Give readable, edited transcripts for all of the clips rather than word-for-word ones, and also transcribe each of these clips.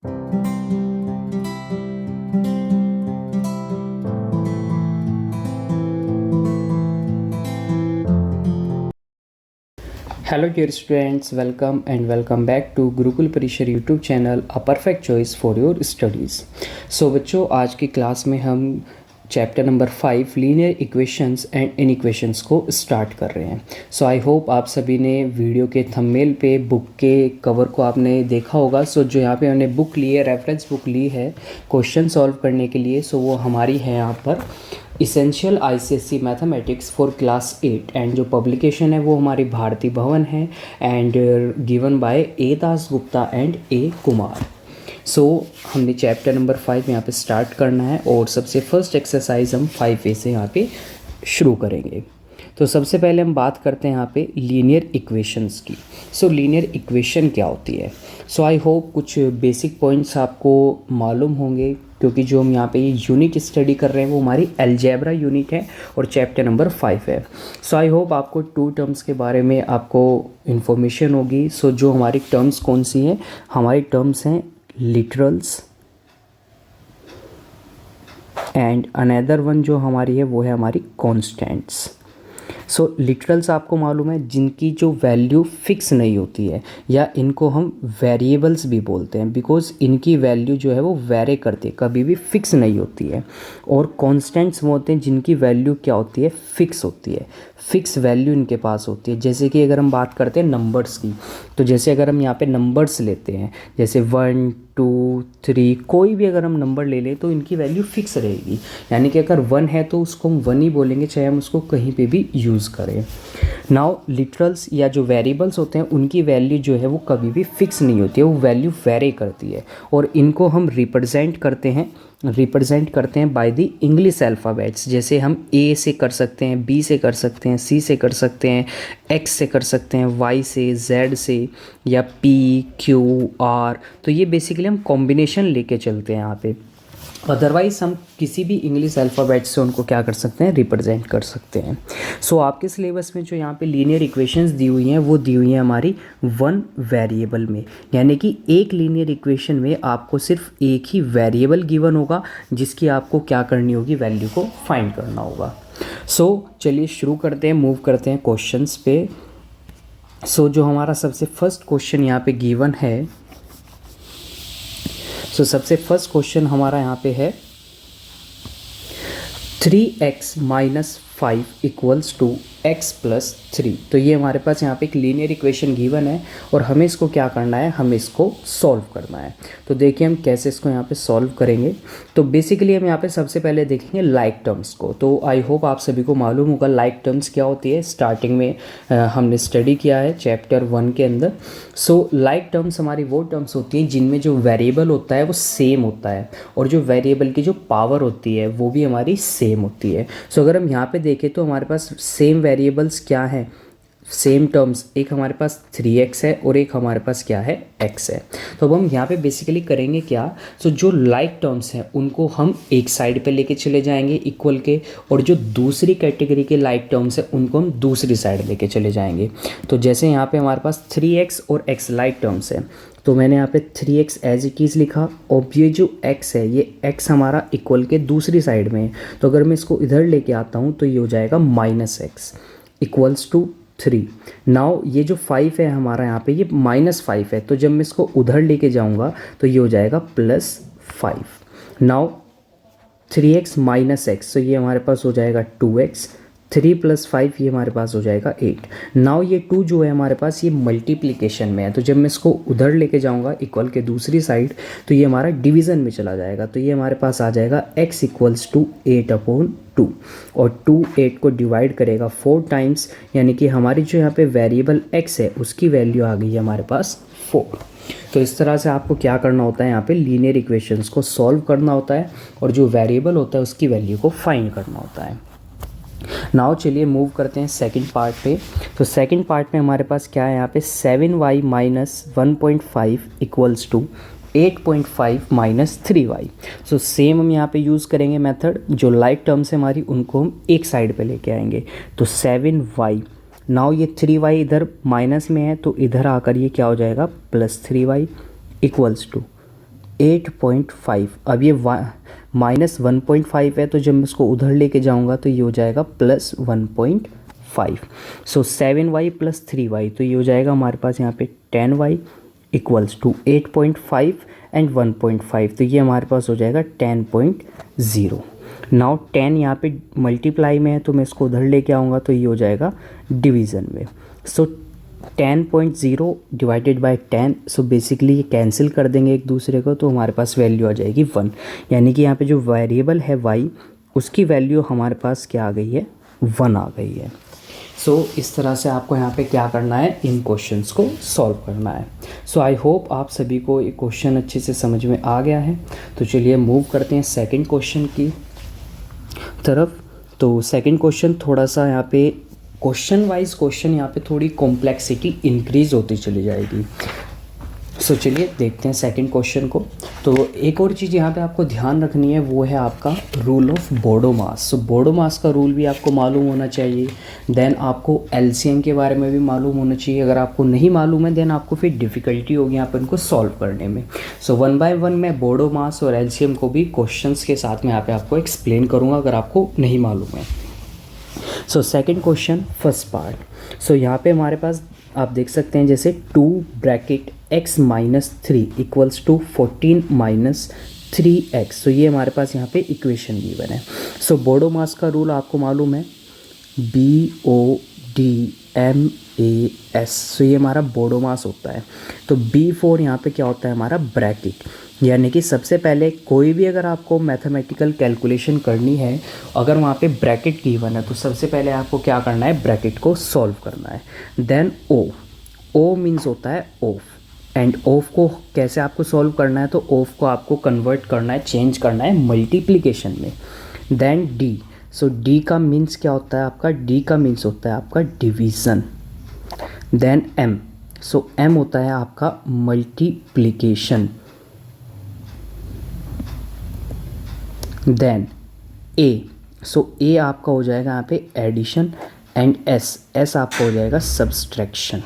Hello dear students, welcome and welcome back to Gurukul Parisar YouTube channel a perfect choice for your studies. बच्चों, आज की class में हम chapter number 5 linear equations and inequations को start कर रहे हैं। आई होप आप सभी ने वीडियो के थंबनेल पे बुक के कवर को आपने देखा होगा। जो यहाँ पे हमने बुक ली है, रेफरेंस बुक ली है क्वेश्चन सॉल्व करने के लिए, वो हमारी है यहाँ पर essential ICSE mathematics for class 8 and जो पब्लिकेशन है वो हमारी भारती भवन है and given by A Das Gupta and A Kumar. हमने चैप्टर नंबर 5 यहाँ पे स्टार्ट करना है और सबसे फर्स्ट एक्सरसाइज हम 5A से यहाँ पे शुरू करेंगे। सबसे पहले हम बात करते हैं यहाँ पे लीनियर इक्वेशंस की। लीनियर इक्वेशन क्या होती है? आई होप कुछ बेसिक पॉइंट्स आपको मालूम होंगे, क्योंकि जो हम यहाँ पे ये यूनिट स्टडी कर रहे हैं वो हमारी अलजेब्रा यूनिट है और चैप्टर नंबर 5 है। आई होप आपको 2 टर्म्स के बारे में आपको इन्फॉर्मेशन होगी। जो हमारी टर्म्स कौन सी हैं? हमारी टर्म्स हैं लिटरल्स एंड अनदर वन जो हमारी है वो है हमारी कॉन्स्टेंट्स। लिटरल्स आपको मालूम है, जिनकी जो वैल्यू फिक्स नहीं होती है, या इनको हम वेरिएबल्स भी बोलते हैं, बिकॉज इनकी वैल्यू जो है वो वेरी करती है, कभी भी फिक्स नहीं होती है। और कॉन्स्टेंट्स वो होते हैं जिनकी वैल्यू क्या होती है? फिक्स होती है, फिक्स वैल्यू इनके पास होती है। जैसे कि अगर हम बात करते हैं नंबर्स की, तो जैसे अगर हम यहाँ पे नंबर्स लेते हैं, जैसे 1 2 3, कोई भी अगर हम नंबर ले लें तो इनकी वैल्यू फिक्स रहेगी। यानी कि अगर 1 है तो उसको हम 1 ही बोलेंगे, चाहे हम उसको कहीं पे भी यूज़ करें। नाउ लिटरल्स या जो वेरिएबल्स होते हैं उनकी वैल्यू जो है वो कभी भी फिक्स नहीं होती है, वो वैल्यू वेरी करती है। और इनको हम रिप्रेजेंट करते हैं बाय द इंग्लिश अल्फ़ाबेट्स। जैसे हम ए से कर सकते हैं, बी से कर सकते हैं, सी से कर सकते हैं, एक्स से कर सकते हैं, वाई से, जेड से, या पी क्यू आर। तो ये बेसिकली हम कॉम्बिनेशन लेके चलते हैं यहाँ पे। अदरवाइज़ हम किसी भी इंग्लिश अल्फ़ाबेट से उनको क्या कर सकते हैं? रिप्रेजेंट कर सकते हैं। आपके सिलेबस में जो यहाँ पे लीनियर इक्वेशंस दी हुई हैं वो दी हुई हैं हमारी 1 वेरिएबल में, यानी कि एक लीनियर इक्वेशन में आपको सिर्फ एक ही वेरिएबल गिवन होगा जिसकी आपको क्या करनी होगी? वैल्यू को फाइंड करना होगा। चलिए शुरू करते हैं, मूव करते हैं क्वेश्चंस पे। जो हमारा सबसे फर्स्ट क्वेश्चन यहाँ पे गिवन है, सबसे फर्स्ट क्वेश्चन हमारा यहाँ पे है 3x - 5 = x + 3। तो ये हमारे पास यहाँ पे एक लीनियर इक्वेशन गिवन है और हमें इसको क्या करना है? हमें इसको सॉल्व करना है। तो देखिए हम कैसे इसको यहाँ पे सॉल्व करेंगे। तो बेसिकली हम यहाँ पे सबसे पहले देखेंगे लाइक टर्म्स को। तो आई होप आप सभी को मालूम होगा लाइक टर्म्स क्या होती है। स्टार्टिंग में हमने स्टडी किया है चैप्टर 1 के अंदर। लाइक टर्म्स हमारी वो टर्म्स होती हैं जिनमें जो वेरिएबल होता है वो सेम होता है और जो वेरिएबल की जो पावर होती है वो भी हमारी सेम होती है। अगर हम यहाँ पे देखें तो हमारे पास सेम वेरिएबल्स क्या हैं? सेम टर्म्स, एक हमारे पास 3x है और एक हमारे पास क्या है? x है। तो अब हम यहाँ पे बेसिकली करेंगे क्या? जो लाइक टर्म्स हैं उनको हम एक साइड पे लेके चले जाएंगे इक्वल के, और जो दूसरी कैटेगरी के लाइक टर्म्स हैं उनको हम दूसरी साइड लेके चले जाएंगे। तो जैसे यहाँ पे हमारे पास 3x और x लाइक टर्म्स हैं, तो मैंने यहाँ पे 3x एज इट इज़ लिखा, और ये जो x है ये x हमारा इक्वल के दूसरी साइड में है। तो अगर मैं इसको इधर लेके आता हूँ तो ये हो जाएगा -x = 3। नाउ ये जो 5 है हमारा यहाँ पे ये -5 है, तो जब मैं इसको उधर लेके जाऊँगा तो ये हो जाएगा +5। नाउ 3x - x, तो ये हमारे पास हो जाएगा 2x, 3 + 5 ये हमारे पास हो जाएगा 8। नाउ ये 2 जो है हमारे पास ये मल्टीप्लिकेशन में है, तो जब मैं इसको उधर लेके जाऊंगा इक्वल के दूसरी साइड तो ये हमारा डिवीज़न में चला जाएगा। तो ये हमारे पास आ जाएगा x = 8/2, और 2 8 को डिवाइड करेगा 4 टाइम्स, यानी कि हमारी जो यहाँ पे वेरिएबल x है उसकी वैल्यू आ गई है हमारे पास 4। तो इस तरह से आपको क्या करना होता है? यहाँ पे लीनियर इक्वेशंस को सॉल्व करना होता है और जो वेरिएबल होता है उसकी वैल्यू को फाइंड करना होता है। नाउ चलिए मूव करते हैं सेकंड पार्ट पे। तो सेकंड पार्ट में हमारे पास क्या है? यहाँ पे 7y - 1.5 = 8.5 - 3y। सेम हम यहाँ पे यूज़ करेंगे मेथड, जो लाइक टर्म्स है हमारी उनको हम एक साइड पे लेके आएंगे। तो 7y, नाउ ये 3y इधर माइनस में है तो इधर आकर ये क्या हो जाएगा? +3y = 8.5। अब ये -1.5 है, तो जब मैं इसको उधर लेके जाऊंगा तो ये हो जाएगा +1.5। सो 7y + 3y, तो ये हो जाएगा हमारे पास यहाँ पे 10y इक्वल्स टू 8.5 एंड 1.5, तो ये हमारे पास हो जाएगा 10.0। नाउ 10 यहाँ पे मल्टीप्लाई में है, तो मैं इसको उधर लेके आऊँगा तो ये हो जाएगा डिवीज़न में। सो 10.0 डिवाइडेड बाय 10, सो बेसिकली ये कैंसिल कर देंगे एक दूसरे को, तो हमारे पास वैल्यू आ जाएगी 1। यानी कि यहाँ पे जो वेरिएबल है y, उसकी वैल्यू हमारे पास क्या आ गई है, 1 आ गई है। सो इस तरह से आपको यहाँ पे क्या करना है, इन क्वेश्चंस को सॉल्व करना है। सो आई होप आप सभी को ये क्वेश्चन अच्छे से समझ में आ गया है। तो चलिए मूव करते हैं सेकंड क्वेश्चन की तरफ। तो सेकंड क्वेश्चन थोड़ा सा यहाँ पे क्वेश्चन वाइज क्वेश्चन यहाँ पे थोड़ी कॉम्प्लेक्सिटी इंक्रीज होती चली जाएगी। सो चलिए देखते हैं सेकंड क्वेश्चन को। तो एक और चीज़ यहाँ पे आपको ध्यान रखनी है, वो है आपका रूल ऑफ बोडो मास। सो बोडो मास का रूल भी आपको मालूम होना चाहिए। देन आपको एलसीएम के बारे में भी मालूम होना चाहिए। अगर आपको नहीं मालूम है देन आपको फिर डिफ़िकल्टी होगी यहाँ पर इनको सॉल्व करने में। सो 1 बाय 1 मैं बोडो मास और एलसीएम को भी क्वेश्चंस के साथ में यहाँ पे आपको एक्सप्लेन करूँगा अगर आपको नहीं मालूम है। So second question first part. So यहाँ पे हमारे पास आप देख सकते हैं जैसे 2 bracket x - 3 equals to 14 - 3x। तो ये हमारे पास यहाँ पे इक्वेशन गिवन है। सो बोडो मास का रूल आपको मालूम है, BODMAS। सो ये हमारा बोडो मास होता है। तो B4 यहाँ पे क्या होता है, हमारा ब्रैकेट। यानी कि सबसे पहले कोई भी अगर आपको मैथमेटिकल कैलकुलेशन करनी है, अगर वहाँ पे ब्रैकेट गिवन है, तो सबसे पहले आपको क्या करना है, ब्रैकेट को सॉल्व करना है। देन O मीन्स होता है ऑफ, एंड ऑफ को कैसे आपको सॉल्व करना है, तो ऑफ को आपको कन्वर्ट करना है, चेंज करना है मल्टीप्लिकेशन में। Then D। सो D का मीन्स क्या होता है आपका, D का मीन्स होता है आपका division. Then M। So M होता है आपका multiplication. Then A। So A आपका हो जाएगा यहाँ पे एडिशन, एंड S आपका हो जाएगा सब्सट्रैक्शन।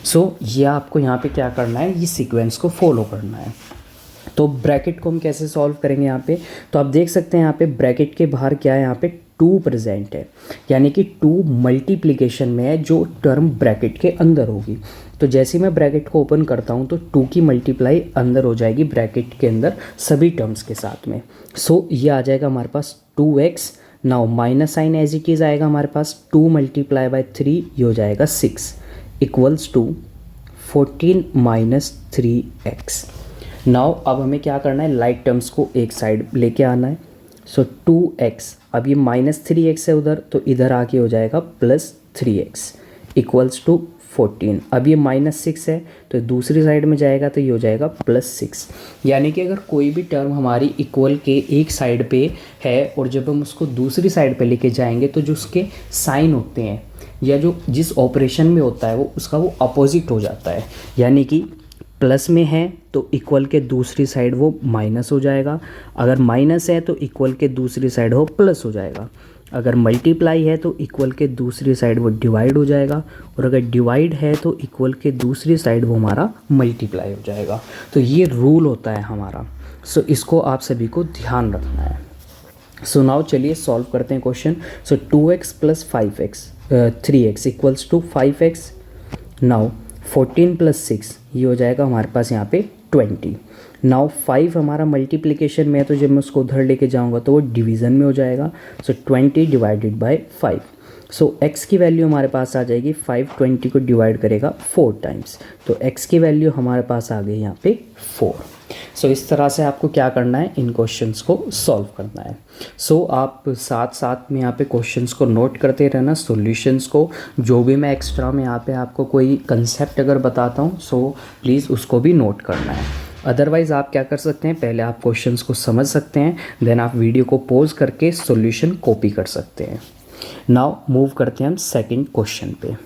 सो ये आपको यहाँ पे क्या करना है, ये सीक्वेंस को फॉलो करना है। तो ब्रैकेट को हम कैसे सॉल्व करेंगे यहाँ पे, तो आप देख सकते हैं यहाँ पे ब्रैकेट के बाहर क्या है, यहाँ पे 2 प्रेजेंट है, यानी कि 2 मल्टीप्लिकेशन में है जो टर्म ब्रैकेट के अंदर होगी। तो जैसे मैं ब्रैकेट को ओपन करता हूँ तो 2 की मल्टीप्लाई अंदर हो जाएगी ब्रैकेट के अंदर सभी टर्म्स के साथ में। सो ये आ जाएगा हमारे पास 2x। Now minus sign as it is आएगा हमारे पास 2 × 3, ये हो जाएगा 6 इक्वल्स टू 14 - 3x। नाउ अब हमें क्या करना है, लाइक टर्म्स को एक साइड लेके आना है। सो 2x, अब ये -3x है उधर, तो इधर आके हो जाएगा +3x इक्वल्स टू 14। अब ये -6 है तो दूसरी साइड में जाएगा तो ये हो जाएगा +6। यानी कि अगर कोई भी टर्म हमारी इक्वल के एक साइड पे है और जब हम उसको दूसरी साइड पे लेके जाएंगे तो जो उसके साइन होते हैं या जो जिस ऑपरेशन में होता है वो उसका वो अपोजिट हो जाता है। यानी कि प्लस में है तो इक्वल के दूसरी साइड वो माइनस हो जाएगा, अगर माइनस है तो इक्वल के दूसरी साइड वो प्लस हो जाएगा, अगर मल्टीप्लाई है तो इक्वल के दूसरी साइड वो डिवाइड हो जाएगा, और अगर डिवाइड है तो इक्वल के दूसरी साइड वो हमारा मल्टीप्लाई हो जाएगा। तो ये रूल होता है हमारा। सो इसको आप सभी को ध्यान रखना है। सो नाउ चलिए सॉल्व करते हैं question. So 2x + 5x 3x equals to 5x। Now 14 + 6 ये हो जाएगा हमारे पास यहाँ पे 20। नाउ 5 हमारा मल्टीप्लिकेशन में है तो जब मैं उसको उधर लेके जाऊँगा तो वो डिवीज़न में हो जाएगा। सो 20 डिवाइडेड बाय 5। सो x की वैल्यू हमारे पास आ जाएगी 5 20 को डिवाइड करेगा 4 टाइम्स, तो x की वैल्यू हमारे पास आ गई यहाँ पे 4। सो इस तरह से आपको क्या करना है, इन क्वेश्चंस को सॉल्व करना है। सो आप साथ साथ में यहाँ पे क्वेश्चंस को नोट करते रहना, सॉल्यूशंस को। जो भी मैं एक्स्ट्रा में यहाँ पे आपको कोई कंसेप्ट अगर बताता हूँ सो प्लीज़ उसको भी नोट करना है। अदरवाइज़ आप क्या कर सकते हैं, पहले आप क्वेश्चंस को समझ सकते हैं, देन आप वीडियो को पॉज करके सॉल्यूशन कॉपी कर सकते हैं। नाउ मूव करते हैं हम सेकंड क्वेश्चन पे।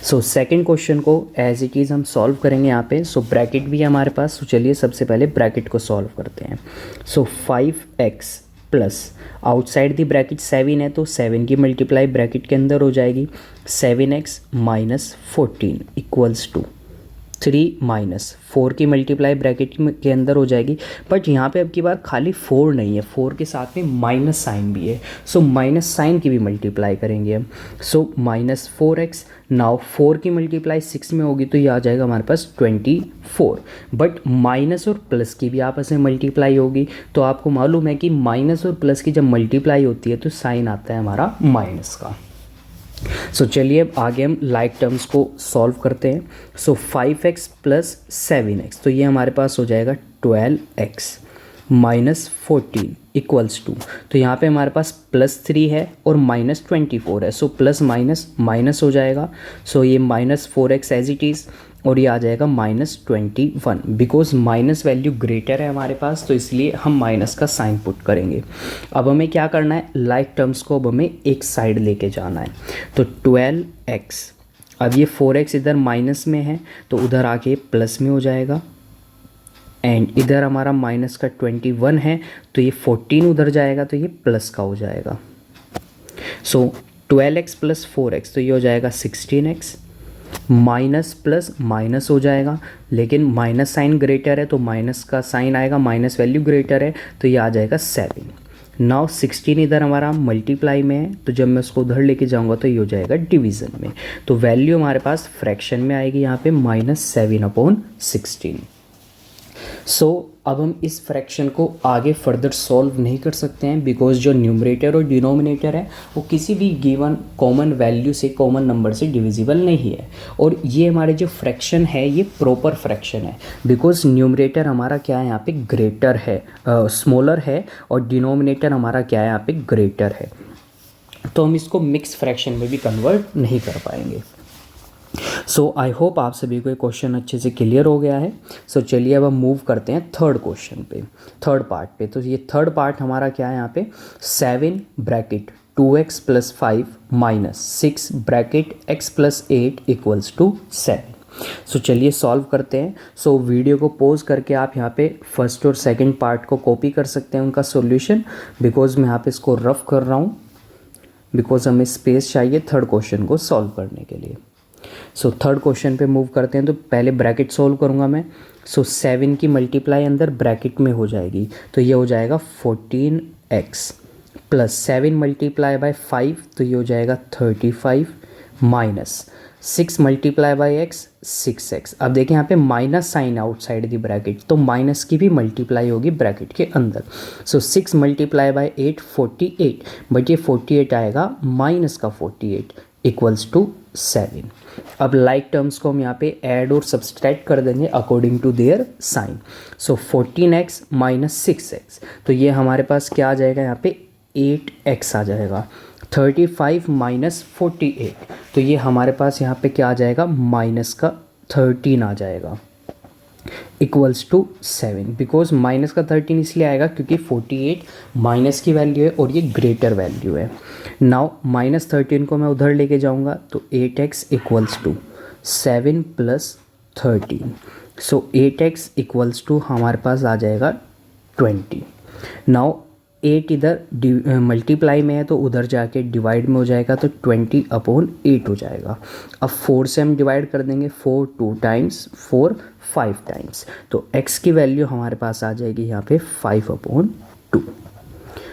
सो सेकंड क्वेश्चन को एज इट इज़ हम सॉल्व करेंगे यहाँ पे। सो ब्रैकेट भी है हमारे पास, तो चलिए सबसे पहले ब्रैकेट को सॉल्व करते हैं। सो 5x plus outside the bracket 7 है तो 7 की मल्टीप्लाई ब्रैकेट के अंदर हो जाएगी 7x minus 14 equals to 3 minus 4 की मल्टीप्लाई ब्रैकेट के अंदर हो जाएगी। बट यहाँ पे अब की बार खाली 4 नहीं है, 4 के साथ में माइनस साइन भी है, सो माइनस साइन की भी मल्टीप्लाई करेंगे हम। सो माइनस 4x, नाउ 4 की मल्टीप्लाई 6 में होगी तो ये आ जाएगा हमारे पास 24। बट माइनस और प्लस की भी आपस में मल्टीप्लाई होगी, तो आपको मालूम है कि माइनस और प्लस की जब मल्टीप्लाई होती है तो साइन आता है हमारा माइनस का। सो चलिए अब आगे हम लाइक टर्म्स को सॉल्व करते हैं। सो 5x प्लस 7x, तो ये हमारे पास हो जाएगा 12x माइनस 14 इक्वल्स टू, तो यहाँ पे हमारे पास प्लस 3 है और माइनस 24 है, सो प्लस माइनस माइनस हो जाएगा। सो ये minus 4x as it is और ये आ जाएगा minus 21, because minus value greater है हमारे पास, तो इसलिए हम माइनस का साइन पुट करेंगे। अब हमें क्या करना है, लाइक टर्म्स को अब हमें एक साइड लेके जाना है। तो 12x, अब ये 4x इधर माइनस में है तो उधर आके प्लस में हो जाएगा, एंड इधर हमारा माइनस का 21 है तो ये 14 उधर जाएगा तो ये प्लस का हो जाएगा। सो 12x प्लस 4x, तो ये हो जाएगा 16x, माइनस प्लस माइनस हो जाएगा, लेकिन माइनस साइन ग्रेटर है तो माइनस का साइन आएगा, माइनस वैल्यू ग्रेटर है तो ये आ जाएगा 7। नाउ 16 इधर हमारा मल्टीप्लाई में है तो जब मैं उसको उधर लेके जाऊंगा तो ये हो जाएगा डिवीज़न में, तो वैल्यू हमारे पास फ्रैक्शन में आएगी यहाँ पे -7/16। सो अब हम इस फ्रैक्शन को आगे फर्दर सॉल्व नहीं कर सकते हैं, बिकॉज जो न्यूमरेटर और डिनोमिनेटर है वो किसी भी गिवन कॉमन वैल्यू से, कॉमन नंबर से डिविजिबल नहीं है। और ये हमारे जो फ्रैक्शन है ये प्रॉपर फ्रैक्शन है, बिकॉज न्यूमरेटर हमारा क्या है यहाँ पे ग्रेटर है, स्मॉलर है, और डिनोमिनेटर हमारा क्या है यहाँ पे ग्रेटर है, तो हम इसको मिक्स फ्रैक्शन में भी कन्वर्ट नहीं कर पाएंगे। सो आई होप आप सभी को ये क्वेश्चन अच्छे से क्लियर हो गया है। सो चलिए अब हम मूव करते हैं थर्ड क्वेश्चन पे, थर्ड पार्ट पे। तो ये थर्ड पार्ट हमारा क्या है यहाँ पे, 7 bracket 2x plus 5 minus 6 bracket x plus 8 equals to 7। So चलिए सॉल्व करते हैं। सो वीडियो को पॉज करके आप यहाँ पे फर्स्ट और सेकंड पार्ट को कॉपी कर सकते हैं उनका सॉल्यूशन, बिकॉज मैं यहाँ पे इसको रफ कर रहा हूँ, बिकॉज हमें स्पेस चाहिए थर्ड क्वेश्चन को सॉल्व करने के लिए। सो थर्ड क्वेश्चन पे मूव करते हैं। तो पहले ब्रैकेट सॉल्व करूँगा मैं। सो 7 की मल्टीप्लाई अंदर ब्रैकेट में हो जाएगी, तो ये हो जाएगा 14x प्लस 7 मल्टीप्लाई बाय 5, तो ये हो जाएगा 35 minus 6 multiply by x 6x। अब देखिए यहाँ पे minus sign outside the bracket, तो माइनस की भी मल्टीप्लाई होगी ब्रैकेट के अंदर। सो 6 मल्टीप्लाई बाय 8 48, बट ये 48 आएगा माइनस का 48 इक्वल्स टू 7। अब लाइक टर्म्स को हम यहाँ पे ऐड और सब्सट्रैक्ट कर देंगे according to their sign. So 14x minus 6x, तो ये हमारे पास क्या आ जाएगा यहाँ पे 8x आ जाएगा। 35 माइनस 48, तो ये हमारे पास यहाँ पे क्या आ जाएगा माइनस का 13 आ जाएगा इक्वल्स टू 7, बिकॉज माइनस का 13 इसलिए आएगा क्योंकि 48 माइनस की वैल्यू है और ये ग्रेटर वैल्यू है। नाउ माइनस 13 को मैं उधर लेके जाऊंगा तो 8x equals to 7 plus 13, so 8x equals to हमारे पास आ जाएगा 20। नाउ 8 इधर मल्टीप्लाई में है तो उधर जाके डिवाइड में हो जाएगा, तो 20/8 हो जाएगा। अब 4 से हम डिवाइड कर देंगे, 4 2 टाइम्स, 4 5 टाइम्स, तो x की वैल्यू हमारे पास आ जाएगी यहाँ पे 5/2।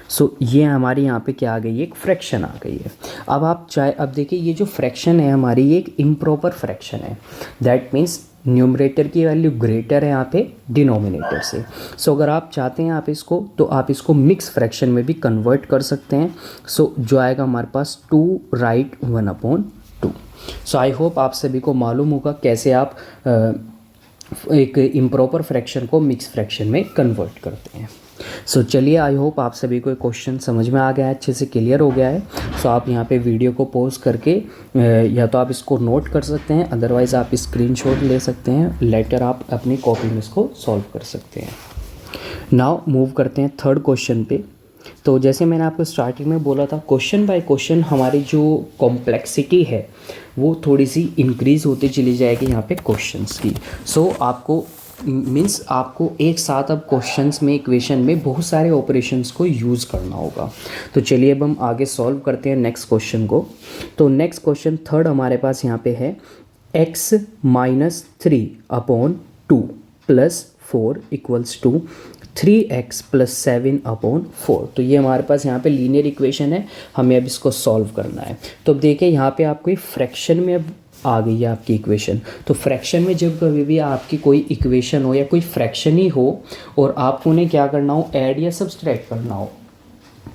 सो ये हमारी यहाँ पे क्या आ गई है, एक फ्रैक्शन आ गई है। अब आप चाहे, अब देखिए ये जो फ्रैक्शन है हमारी, ये एक इम्प्रॉपर फ्रैक्शन है, दैट मीन्स न्यूमरेटर की वैल्यू ग्रेटर है यहाँ पे डिनोमिनेटर से। सो अगर आप चाहते हैं आप इसको, तो आप इसको मिक्स फ्रैक्शन में भी कन्वर्ट कर सकते हैं। सो जो आएगा हमारे पास 2 राइट 1/2। सो आई होप आप सभी को मालूम होगा कैसे आप एक इम्प्रॉपर फ्रैक्शन को मिक्स फ्रैक्शन में कन्वर्ट करते हैं। सो चलिए आई होप आप सभी को क्वेश्चन समझ में आ गया है, अच्छे से क्लियर हो गया है। सो आप यहाँ पे वीडियो को पॉज करके या तो आप इसको नोट कर सकते हैं, अदरवाइज़ आप स्क्रीनशॉट ले सकते हैं, लेटर आप अपनी कॉपी में इसको सॉल्व कर सकते हैं। नाउ मूव करते हैं थर्ड क्वेश्चन पे। तो जैसे मैंने आपको स्टार्टिंग में बोला था, क्वेश्चन बाय क्वेश्चन हमारी जो कॉम्प्लेक्सिटी है वो थोड़ी सी इंक्रीज़ होती चली जाएगी यहाँ पे क्वेश्चंस की। सो आपको मीन्स आपको एक साथ अब क्वेश्चंस में इक्वेशन में बहुत सारे ऑपरेशंस को यूज़ करना होगा। तो चलिए अब हम आगे सॉल्व करते हैं नेक्स्ट क्वेश्चन को। तो नेक्स्ट क्वेश्चन थर्ड हमारे पास यहाँ पे है x minus 3/2 plus 4 equals to 3x plus 7/4। तो ये हमारे पास यहाँ पे लीनियर इक्वेशन है, हमें अब इसको सॉल्व करना है। तो अब देखिए यहाँ पे आपको फ्रैक्शन में अब आ गई है आपकी इक्वेशन। तो फ्रैक्शन में जब कभी भी आपकी कोई इक्वेशन हो या कोई फ्रैक्शन ही हो और आपको उन्हें क्या करना हो, ऐड या सब्सट्रैक्ट करना हो,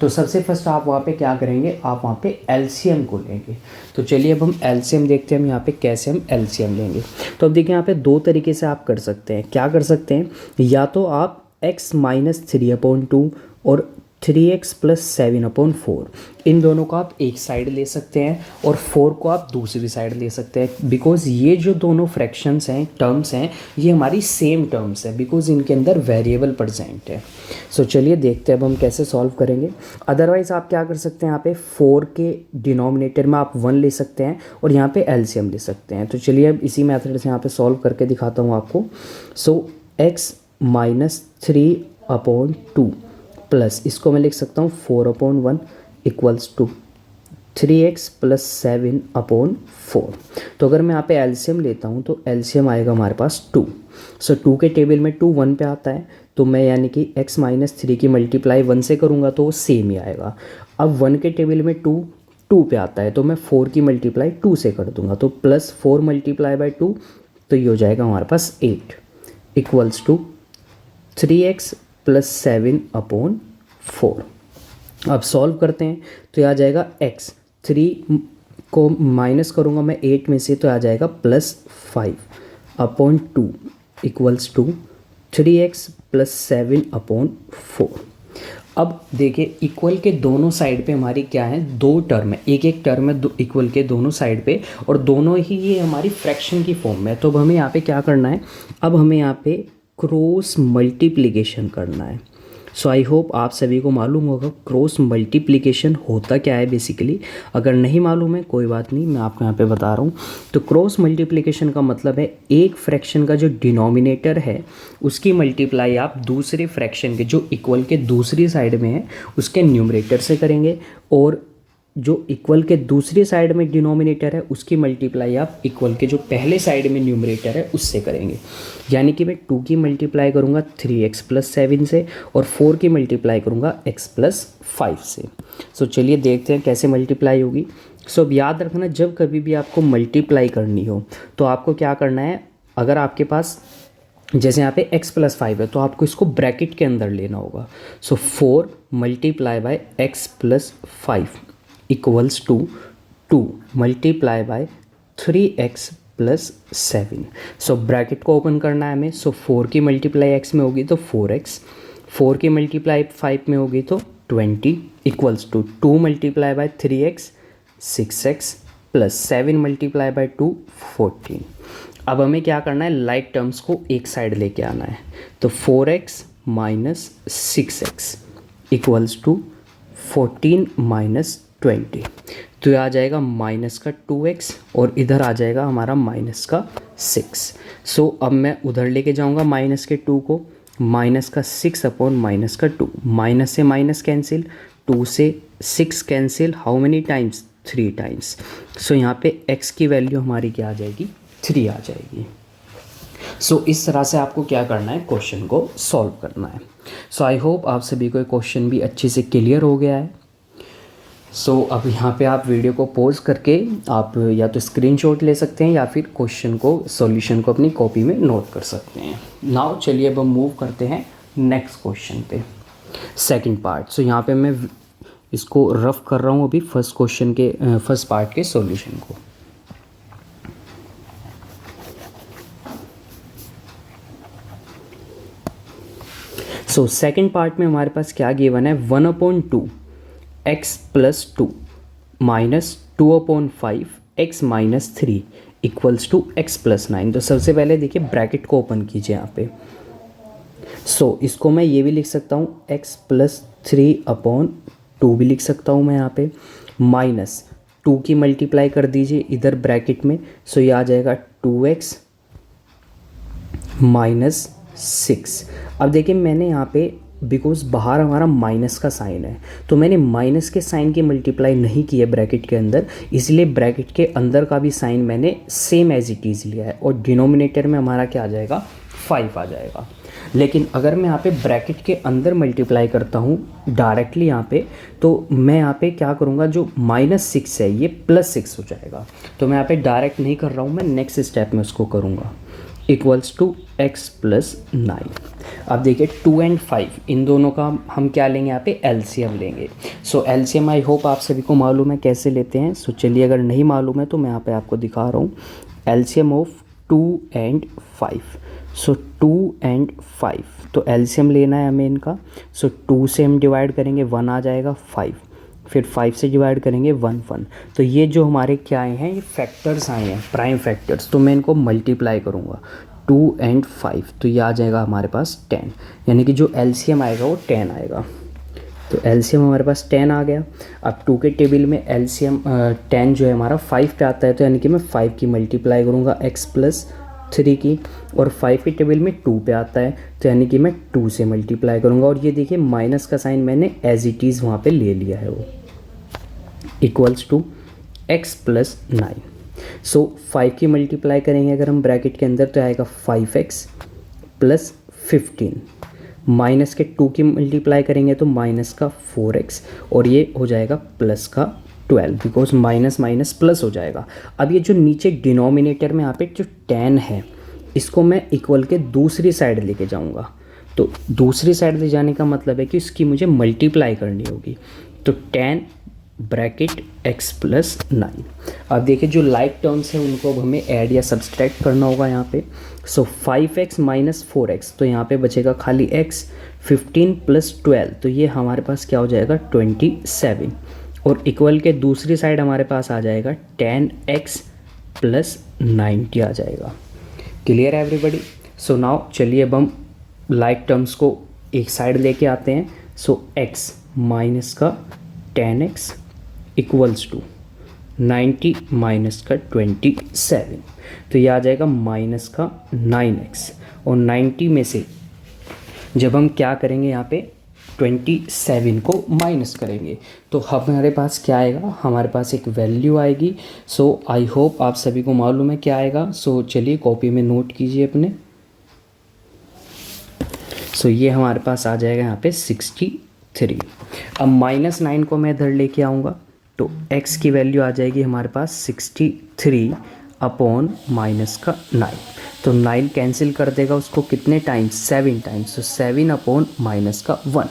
तो सबसे फर्स्ट आप वहाँ पे क्या करेंगे, आप वहाँ पे एलसीएम को लेंगे। तो चलिए अब हम एलसीएम देखते हैं हम यहाँ पे कैसे हम एलसीएम लेंगे। तो अब देखिए यहाँ पे दो तरीके से आप कर सकते हैं। क्या कर सकते हैं, या तो आप x माइनस 3/2 और 3x प्लस 7/4 इन दोनों को आप एक साइड ले सकते हैं और 4 को आप दूसरी साइड ले सकते हैं, बिकॉज ये जो दोनों फ्रैक्शंस हैं, टर्म्स हैं, ये हमारी सेम टर्म्स है, बिकॉज इनके अंदर वेरिएबल प्रेजेंट है। सो चलिए देखते हैं अब हम कैसे सॉल्व करेंगे। अदरवाइज़ आप क्या कर सकते हैं, यहाँ पे 4 के डिनोमिनेटर में आप 1 ले सकते हैं और यहाँ पे एलसीएम ले सकते हैं। तो चलिए अब इसी मेथड से यहाँ पे सॉल्व करके दिखाता हूँ आपको। सो x माइनस 3/2 प्लस इसको मैं लिख सकता हूँ 4/1 इक्वल्स टू 3x प्लस 7/4। तो अगर मैं यहाँ पे एलसीएम लेता हूँ तो एलसीएम आएगा हमारे पास 2। सो 2 के टेबल में 2 1 पे आता है, तो मैं यानी कि x माइनस 3 की मल्टीप्लाई 1 से करूँगा तो वो सेम ही आएगा। अब 1 के टेबल में 2 2 पे आता है, तो मैं 4 की मल्टीप्लाई 2 से कर दूँगा, तो प्लस 4 मल्टीप्लाई बाई 2, तो ये हो जाएगा हमारे पास 8 इक्वल्स टू 3x प्लस 7/4। अब सॉल्व करते हैं तो ये आ जाएगा x, 3 को माइनस करूँगा मैं 8 में से, तो आ जाएगा plus 5/2 equals to 3x plus 7/4। अब देखिए इक्वल के दोनों साइड पे हमारी क्या है, दो टर्म है, एक एक टर्म है इक्वल के दोनों साइड पे, और दोनों ही ये हमारी फ्रैक्शन की फॉर्म में है। तो अब हमें यहाँ पे क्या करना है, अब हमें यहाँ पे क्रॉस मल्टीप्लिकेशन करना है। सो आई होप आप सभी को मालूम होगा क्रॉस मल्टीप्लिकेशन होता क्या है बेसिकली। अगर नहीं मालूम है कोई बात नहीं, मैं आपको यहाँ पे बता रहा हूँ। तो क्रॉस मल्टीप्लिकेशन का मतलब है एक फ्रैक्शन का जो डिनोमिनेटर है उसकी मल्टीप्लाई आप दूसरे फ्रैक्शन के जो इक्वल के दूसरी साइड में है उसके न्यूमरेटर से करेंगे, और जो इक्वल के दूसरी साइड में डिनोमिनेटर है उसकी मल्टीप्लाई आप इक्वल के जो पहले साइड में न्यूमरेटर है उससे करेंगे। यानी कि मैं 2 की मल्टीप्लाई करूँगा 3x प्लस 7 से और 4 की मल्टीप्लाई करूँगा x प्लस 5 से। सो चलिए देखते हैं कैसे मल्टीप्लाई होगी। सो अब याद रखना, जब कभी भी आपको मल्टीप्लाई करनी हो तो आपको क्या करना है, अगर आपके पास जैसे यहाँ पे x प्लस 5 है तो आपको इसको ब्रैकेट के अंदर लेना होगा। So 4 multiply by x plus 5 equals to 2 multiply by 3x plus 7। So bracket को ओपन करना है हमें। सो 4 की मल्टीप्लाई x में होगी तो 4x, 4 की मल्टीप्लाई 5 में होगी तो 20 equals to 2 multiply by 3x 6x plus 7 multiply by 2 14। अब हमें क्या करना है, लाइक टर्म्स को एक साइड लेके आना है। तो 4x minus 6x equals to 14 minus 20। तो ये आ जाएगा माइनस का 2x और इधर आ जाएगा हमारा माइनस का 6। सो अब मैं उधर लेके जाऊंगा माइनस के 2 को, माइनस का 6 अपॉन माइनस का 2, माइनस से माइनस कैंसिल, 2 से 6 cancel, how many times, 3 times. So यहाँ पे x की वैल्यू हमारी क्या आ जाएगी, 3 आ जाएगी। सो इस तरह से आपको क्या करना है, क्वेश्चन को सॉल्व करना है। सो आई होप आप सभी को क्वेश्चन भी अच्छे से क्लियर हो गया है। सो अब यहाँ पे आप वीडियो को पॉज करके आप या तो स्क्रीनशॉट ले सकते हैं या फिर क्वेश्चन को, सॉल्यूशन को अपनी कॉपी में नोट कर सकते हैं। नाउ चलिए अब हम मूव करते हैं नेक्स्ट क्वेश्चन पे, सेकंड पार्ट। सो यहाँ पे मैं इसको रफ कर रहा हूँ अभी फर्स्ट क्वेश्चन के फर्स्ट पार्ट के सॉल्यूशन को। सो सेकंड पार्ट में हमारे पास क्या गिवन है, 1/2 x plus 2 minus 2/5 x minus 3 equals to x plus 9। तो सबसे पहले देखिए ब्रैकेट को ओपन कीजिए यहाँ पे। सो इसको मैं ये भी लिख सकता हूँ x प्लस 3/2 भी लिख सकता हूँ मैं यहाँ पे, माइनस 2 की मल्टीप्लाई कर दीजिए इधर ब्रैकेट में। सो ये आ जाएगा 2x -6। अब देखिए मैंने यहाँ पे बिकॉज बाहर हमारा माइनस का साइन है तो मैंने माइनस के साइन की मल्टीप्लाई नहीं की है ब्रैकेट के अंदर, इसलिए ब्रैकेट के अंदर का भी साइन मैंने सेम एज इट इज़ लिया है और डिनोमिनेटर में हमारा क्या आ जाएगा 5 आ जाएगा। लेकिन अगर मैं यहाँ पे ब्रैकेट के अंदर मल्टीप्लाई करता हूँ डायरेक्टली यहाँ पे, तो मैं यहाँ पे क्या करूँगा, जो -6 है ये +6 हो जाएगा। तो मैं यहाँ पे डायरेक्ट नहीं कर रहा हूँ, मैं नेक्स्ट स्टेप में उसको करूँगा इक्वल्स टू x + 9। अब देखिए 2 और 5 इन दोनों का हम क्या लेंगे, यहाँ पे एलसीएम लेंगे। सो एलसीएम आई होप आप सभी को मालूम है कैसे लेते हैं। सो चलिए अगर नहीं मालूम है तो मैं यहाँ पे आपको दिखा रहा हूँ। एलसीएम ऑफ 2 और 5। सो 2 और 5 तो एलसीएम लेना है हमें इनका। सो 2 से हम डिवाइड करेंगे 1 आ जाएगा 5, फिर 5 से डिवाइड करेंगे 1 1। तो ये जो हमारे क्या आए हैं, ये फैक्टर्स आए हैं, प्राइम फैक्टर्स। तो मैं इनको मल्टीप्लाई करूँगा 2 और 5 तो ये आ जाएगा हमारे पास 10, यानी कि जो एलसीएम आएगा वो 10 आएगा। तो एलसीएम हमारे पास 10 आ गया। अब 2 के टेबल में एलसीएम 10 जो है हमारा 5 पे आता है, तो यानी कि मैं 5 की मल्टीप्लाई करूँगा x + 3 की, और 5 के टेबल में 2 पे आता है तो यानी कि मैं 2 से मल्टीप्लाई करूँगा। और ये देखिए माइनस का साइन मैंने एज इट इज़ वहाँ पे ले लिया है, वो इक्वल्स टू x + 9। सो 5 की मल्टीप्लाई करेंगे अगर हम ब्रैकेट के अंदर तो आएगा 5x + 15। माइनस के 2 की मल्टीप्लाई करेंगे तो माइनस का 4x, और ये हो जाएगा प्लस का 12, बिकॉज माइनस माइनस प्लस हो जाएगा। अब ये जो नीचे डिनोमिनेटर में यहाँ पे जो 10 है इसको मैं इक्वल के दूसरी साइड लेके जाऊँगा। तो दूसरी साइड ले जाने का मतलब है कि इसकी मुझे मल्टीप्लाई करनी होगी। तो 10 ब्रैकेट x + 9। अब देखिए जो लाइक टर्म्स हैं उनको अब हमें ऐड या सब्सट्रैक्ट करना होगा यहाँ पे। सो 5x - 4x तो यहाँ पे बचेगा खाली x। 15 + 12 तो ये हमारे पास क्या हो जाएगा 27, और इक्वल के दूसरी साइड हमारे पास आ जाएगा 10x + 90 आ जाएगा। क्लियर है एवरीबडी? सो नाउ चलिए अब हम लाइक टर्म्स को एक साइड लेके आते हैं। सो x माइनस का 10x इक्वल्स टू 90 माइनस का 27, तो ये आ जाएगा माइनस का 9x। और 90 में से जब हम क्या करेंगे यहाँ पे 27 को माइनस करेंगे तो हमारे पास क्या आएगा, हमारे पास एक वैल्यू आएगी। सो आई होप आप सभी को मालूम है क्या आएगा। सो चलिए कॉपी में नोट कीजिए अपने। सो ये हमारे पास आ जाएगा यहाँ पे 63। अब -9 को मैं इधर लेके आऊँगा तो x की वैल्यू आ जाएगी हमारे पास 63 अपॉन माइनस का 9। तो 9 कैंसिल कर देगा उसको कितने टाइम्स, 7 टाइम्स। तो 7 अपॉन माइनस का 1।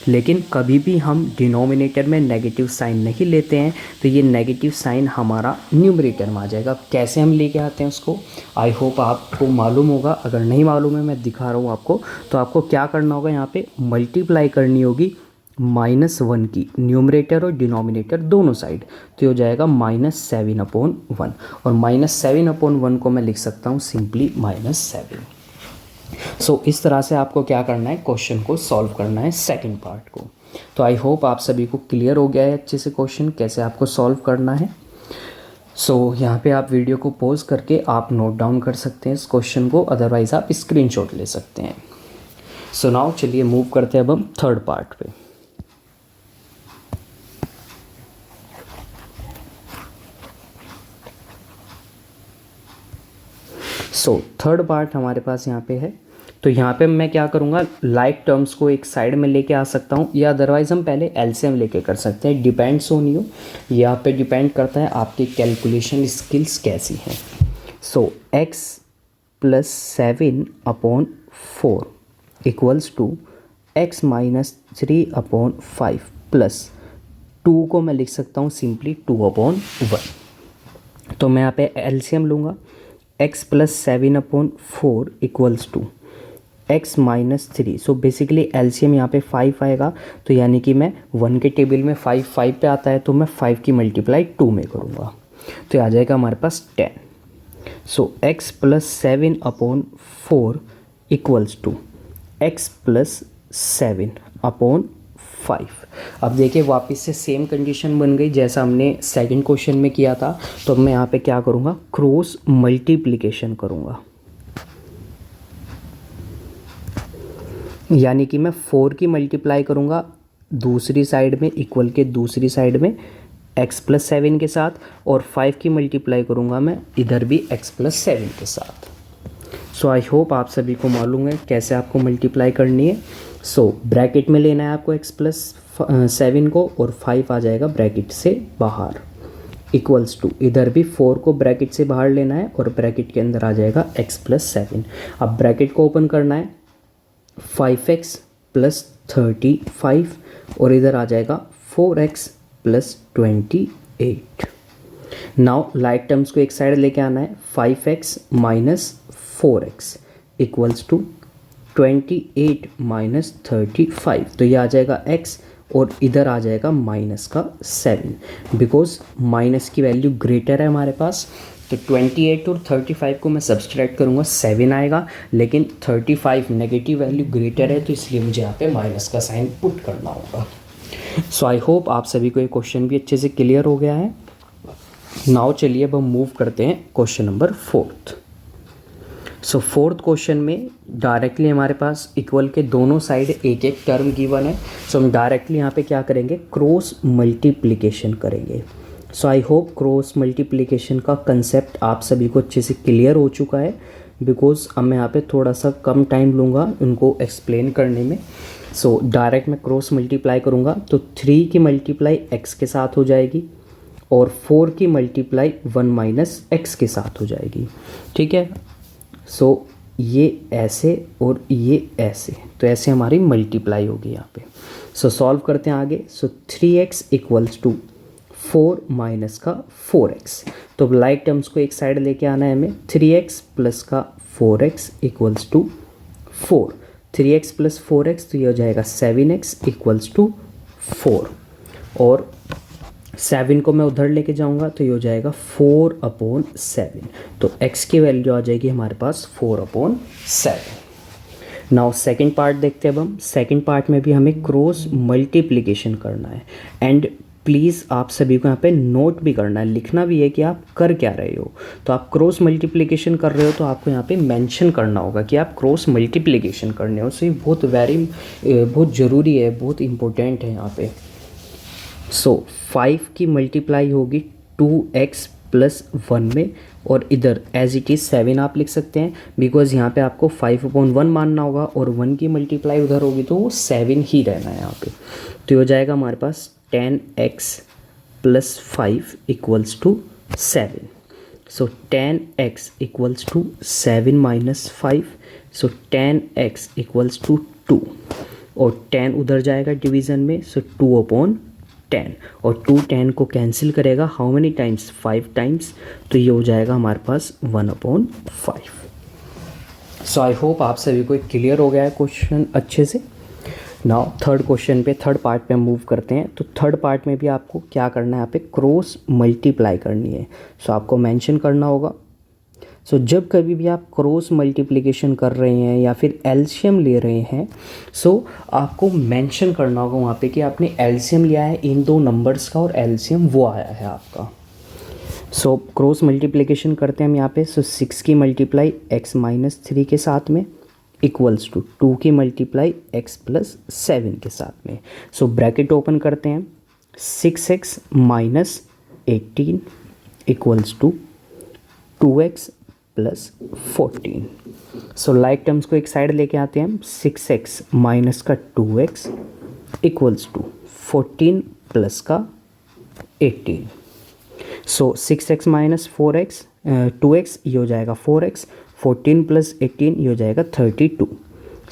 लेकिन कभी भी हम डिनोमिनेटर में नेगेटिव साइन नहीं लेते हैं, तो ये नेगेटिव साइन हमारा न्यूमरेटर में आ जाएगा। कैसे हम लेके आते हैं उसको, आई होप आपको मालूम होगा। अगर नहीं मालूम है मैं दिखा रहा हूँ आपको। तो आपको क्या करना होगा, यहाँ पे मल्टीप्लाई करनी होगी -1 की, न्यूमरेटर और डिनोमिनेटर दोनों साइड। तो हो जाएगा -7 अपॉन 1, और -7 अपॉन 1 को मैं लिख सकता हूँ सिंपली -7। सो इस तरह से आपको क्या करना है, क्वेश्चन को सॉल्व करना है सेकंड पार्ट को। तो आई होप आप सभी को क्लियर हो गया है अच्छे से क्वेश्चन कैसे आपको सॉल्व करना है। सो यहाँ पे आप वीडियो को पॉज करके आप नोट डाउन कर सकते हैं इस क्वेश्चन को, अदरवाइज़ आप स्क्रीनशॉट ले सकते हैं। सो नाउ चलिए मूव करते हैं अब हम थर्ड पार्ट पे। सो थर्ड पार्ट हमारे पास यहाँ पे है। तो यहाँ पे मैं क्या करूँगा, लाइक टर्म्स को एक साइड में लेके आ सकता हूँ, या अदरवाइज़ हम पहले एलसीएम लेके कर सकते हैं। डिपेंड्स ऑन यू, यहाँ पे डिपेंड करता है आपकी कैलकुलेशन स्किल्स कैसी हैं। So x + 7 upon 4 equals to x - 3 upon 5 plus 2 को मैं लिख सकता हूँ सिंपली 2 अपॉन 1। तो मैं यहाँ पे एलसीएम लूँगा। x + 7 upon 4 equals to x - 3। So basically LCM यहाँ पे 5 आएगा, तो यानी कि मैं 1 के टेबल में 5 पे आता है, तो मैं 5 की मल्टीप्लाई 2 में करूँगा, तो आ जाएगा हमारे पास 10। So x + 7 upon 4 equals to x + 7 upon 5। अब देखिए वापस से सेम कंडीशन बन गई जैसा हमने सेकंड क्वेश्चन में किया था। तो मैं यहाँ पे क्या करूँगा, क्रॉस मल्टीप्लिकेशन करूँगा। यानी कि मैं 4 की मल्टीप्लाई करूँगा दूसरी साइड में, इक्वल के दूसरी साइड में x+7 के साथ, और 5 की मल्टीप्लाई करूँगा मैं इधर भी x+7 के साथ। सो आई होप आप सभी को मालूम है कैसे आपको मल्टीप्लाई करनी है। सो ब्रैकेट में लेना है आपको x+7 को, और 5 आ जाएगा ब्रैकेट से बाहर, इक्वल्स टू इधर भी 4 को ब्रैकेट से बाहर लेना है और ब्रैकेट के अंदर आ जाएगा x+7। अब ब्रैकेट को ओपन करना है, 5x + 35 और इधर आ जाएगा 4x + 28। नाउ लाइक टर्म्स को एक साइड लेके आना है, 5x - 4x इक्वल्स टू 28 - 35, तो ये आ जाएगा x और इधर आ जाएगा -7, बिकॉज माइनस की वैल्यू ग्रेटर है हमारे पास। तो 28 और 35 को मैं सब्सट्रैक्ट करूँगा, 7 आएगा, लेकिन 35 नेगेटिव वैल्यू ग्रेटर है, तो इसलिए मुझे यहाँ पे माइनस का साइन पुट करना होगा। सो आई होप आप सभी को ये क्वेश्चन भी अच्छे से क्लियर हो गया है। नाउ चलिए अब हम मूव करते हैं क्वेश्चन नंबर 4। सो 4th क्वेश्चन में डायरेक्टली हमारे पास इक्वल के दोनों साइड एक एक टर्म गिवन है। सो हम डायरेक्टली यहाँ पे क्या करेंगे, क्रॉस मल्टीप्लिकेशन करेंगे। सो आई होप क्रॉस मल्टीप्लिकेशन का कंसेप्ट आप सभी को अच्छे से क्लियर हो चुका है, बिकॉज अब मैं यहाँ पे थोड़ा सा कम टाइम लूँगा उनको एक्सप्लेन करने में। सो डायरेक्ट मैं क्रॉस मल्टीप्लाई करूँगा तो 3 की मल्टीप्लाई x के साथ हो जाएगी और 4 की मल्टीप्लाई 1 - x के साथ हो जाएगी, ठीक है। सो ये ऐसे और ये ऐसे, तो ऐसे हमारी मल्टीप्लाई होगी यहाँ पे। सो सॉल्व करते हैं आगे। सो 3x = 4 - का 4x, तो लाइक टर्म्स को एक साइड लेके आना है हमें। 3x + का 4x = 4, 3x + 4x, तो ये हो जाएगा 7x = 4, और 7 को मैं उधर लेके जाऊंगा तो ये हो जाएगा 4/7, तो x की वैल्यू आ जाएगी हमारे पास 4/7। नाउ सेकंड पार्ट देखते हैं अब हम। सेकंड पार्ट में भी हमें क्रॉस मल्टीप्लिकेशन करना है, एंड प्लीज़ आप सभी को यहाँ पे नोट भी करना है, लिखना भी है कि आप कर क्या रहे हो। तो आप क्रॉस मल्टीप्लिकेशन कर रहे हो तो आपको यहाँ पे मेंशन करना होगा कि आप क्रॉस मल्टीप्लिकेशन करने हो। सो ये बहुत ज़रूरी है, बहुत इंपॉर्टेंट है यहाँ पे। सो 5 की मल्टीप्लाई होगी 2x + 1 में, और इधर एज इट इज़ 7 आप लिख सकते हैं, बिकॉज यहाँ पे आपको 5/1 मानना होगा, और 1 की मल्टीप्लाई उधर होगी तो वो 7 ही रहना है यहाँ पे। तो हो जाएगा हमारे पास 10x + 5 = 7। सो 10x = 7 - 5, सो 10x = 2, और 10 उधर जाएगा डिवीज़न में, सो 2/10, और 2 10 को कैंसिल करेगा हाउ मेनी टाइम्स, 5 टाइम्स, तो ये हो जाएगा हमारे पास 1/5। सो आई होप आप सभी को क्लियर हो गया है क्वेश्चन अच्छे से। नाउ थर्ड क्वेश्चन पे, थर्ड पार्ट पे हम मूव करते हैं। तो थर्ड पार्ट में भी आपको क्या करना है, यहाँ पे क्रॉस मल्टीप्लाई करनी है। सो आपको मेंशन करना होगा। सो जब कभी भी आप क्रॉस मल्टीप्लिकेशन कर रहे हैं या फिर एलसीएम ले रहे हैं, सो आपको मेंशन करना होगा वहाँ पे कि आपने एलसीएम लिया है इन दो नंबर्स का, और एलसीएम वो आया है आपका। सो क्रॉस मल्टीप्लिकेशन करते हैं हम यहाँ पे। सो 6 की मल्टीप्लाई x - 3 के साथ में इक्वल्स टू 2 की मल्टीप्लाई x + 7 के साथ में। सो ब्रैकेट ओपन करते हैं, 6x - 18 equals to 2x + 14। So like terms को एक साइड लेके आते हैं हम। 6x - का 2x इक्वल्स टू 14 + का 18। सो 6x - 4x 2x, ये हो जाएगा 4x, 14 + 18 ये हो जाएगा 32।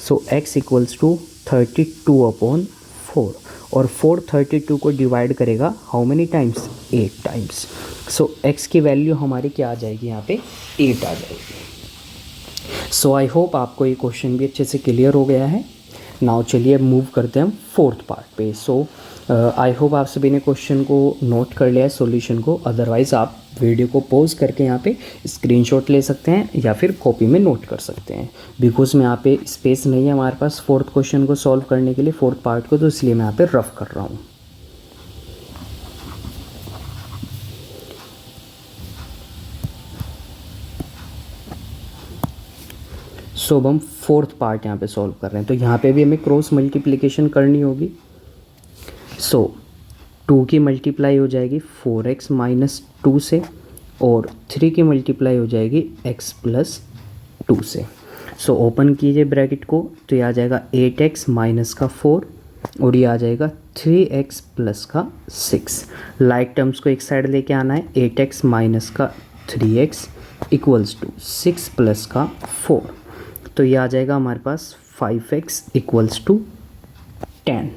सो x = 32/4, और 4 32 को डिवाइड करेगा how many times, 8 times. So x की वैल्यू हमारी क्या आ जाएगी, यहाँ पे 8 आ जाएगी। सो आई होप आपको ये क्वेश्चन भी अच्छे से क्लियर हो गया है। नाउ चलिए मूव करते हैं हम फोर्थ पार्ट पे। सो आई होप आप सभी ने क्वेश्चन को नोट कर लिया है, सॉल्यूशन को। अदरवाइज़ आप वीडियो को पॉज करके यहाँ पे स्क्रीनशॉट ले सकते हैं या फिर कॉपी में नोट कर सकते हैं, बिकॉज में यहाँ पे स्पेस नहीं है हमारे पास फोर्थ क्वेश्चन को सॉल्व करने के लिए, फोर्थ पार्ट को, तो इसलिए मैं यहाँ पे रफ कर रहा हूँ। सो अब हम फोर्थ पार्ट यहाँ पे सॉल्व कर रहे हैं। तो यहाँ पे भी हमें क्रॉस मल्टीप्लिकेशन करनी होगी। सो 2 की मल्टीप्लाई हो जाएगी 4x माइनस 2 से, और 3 की मल्टीप्लाई हो जाएगी x प्लस 2 से। सो ओपन कीजिए ब्रैकेट को, तो ये आ जाएगा 8x माइनस का 4, और ये आ जाएगा 3x प्लस का 6। लाइक टर्म्स को एक साइड लेके आना है। 8x माइनस का 3x इक्वल्स टू 6 प्लस का 4, तो ये आ जाएगा हमारे पास 5x equals to 10।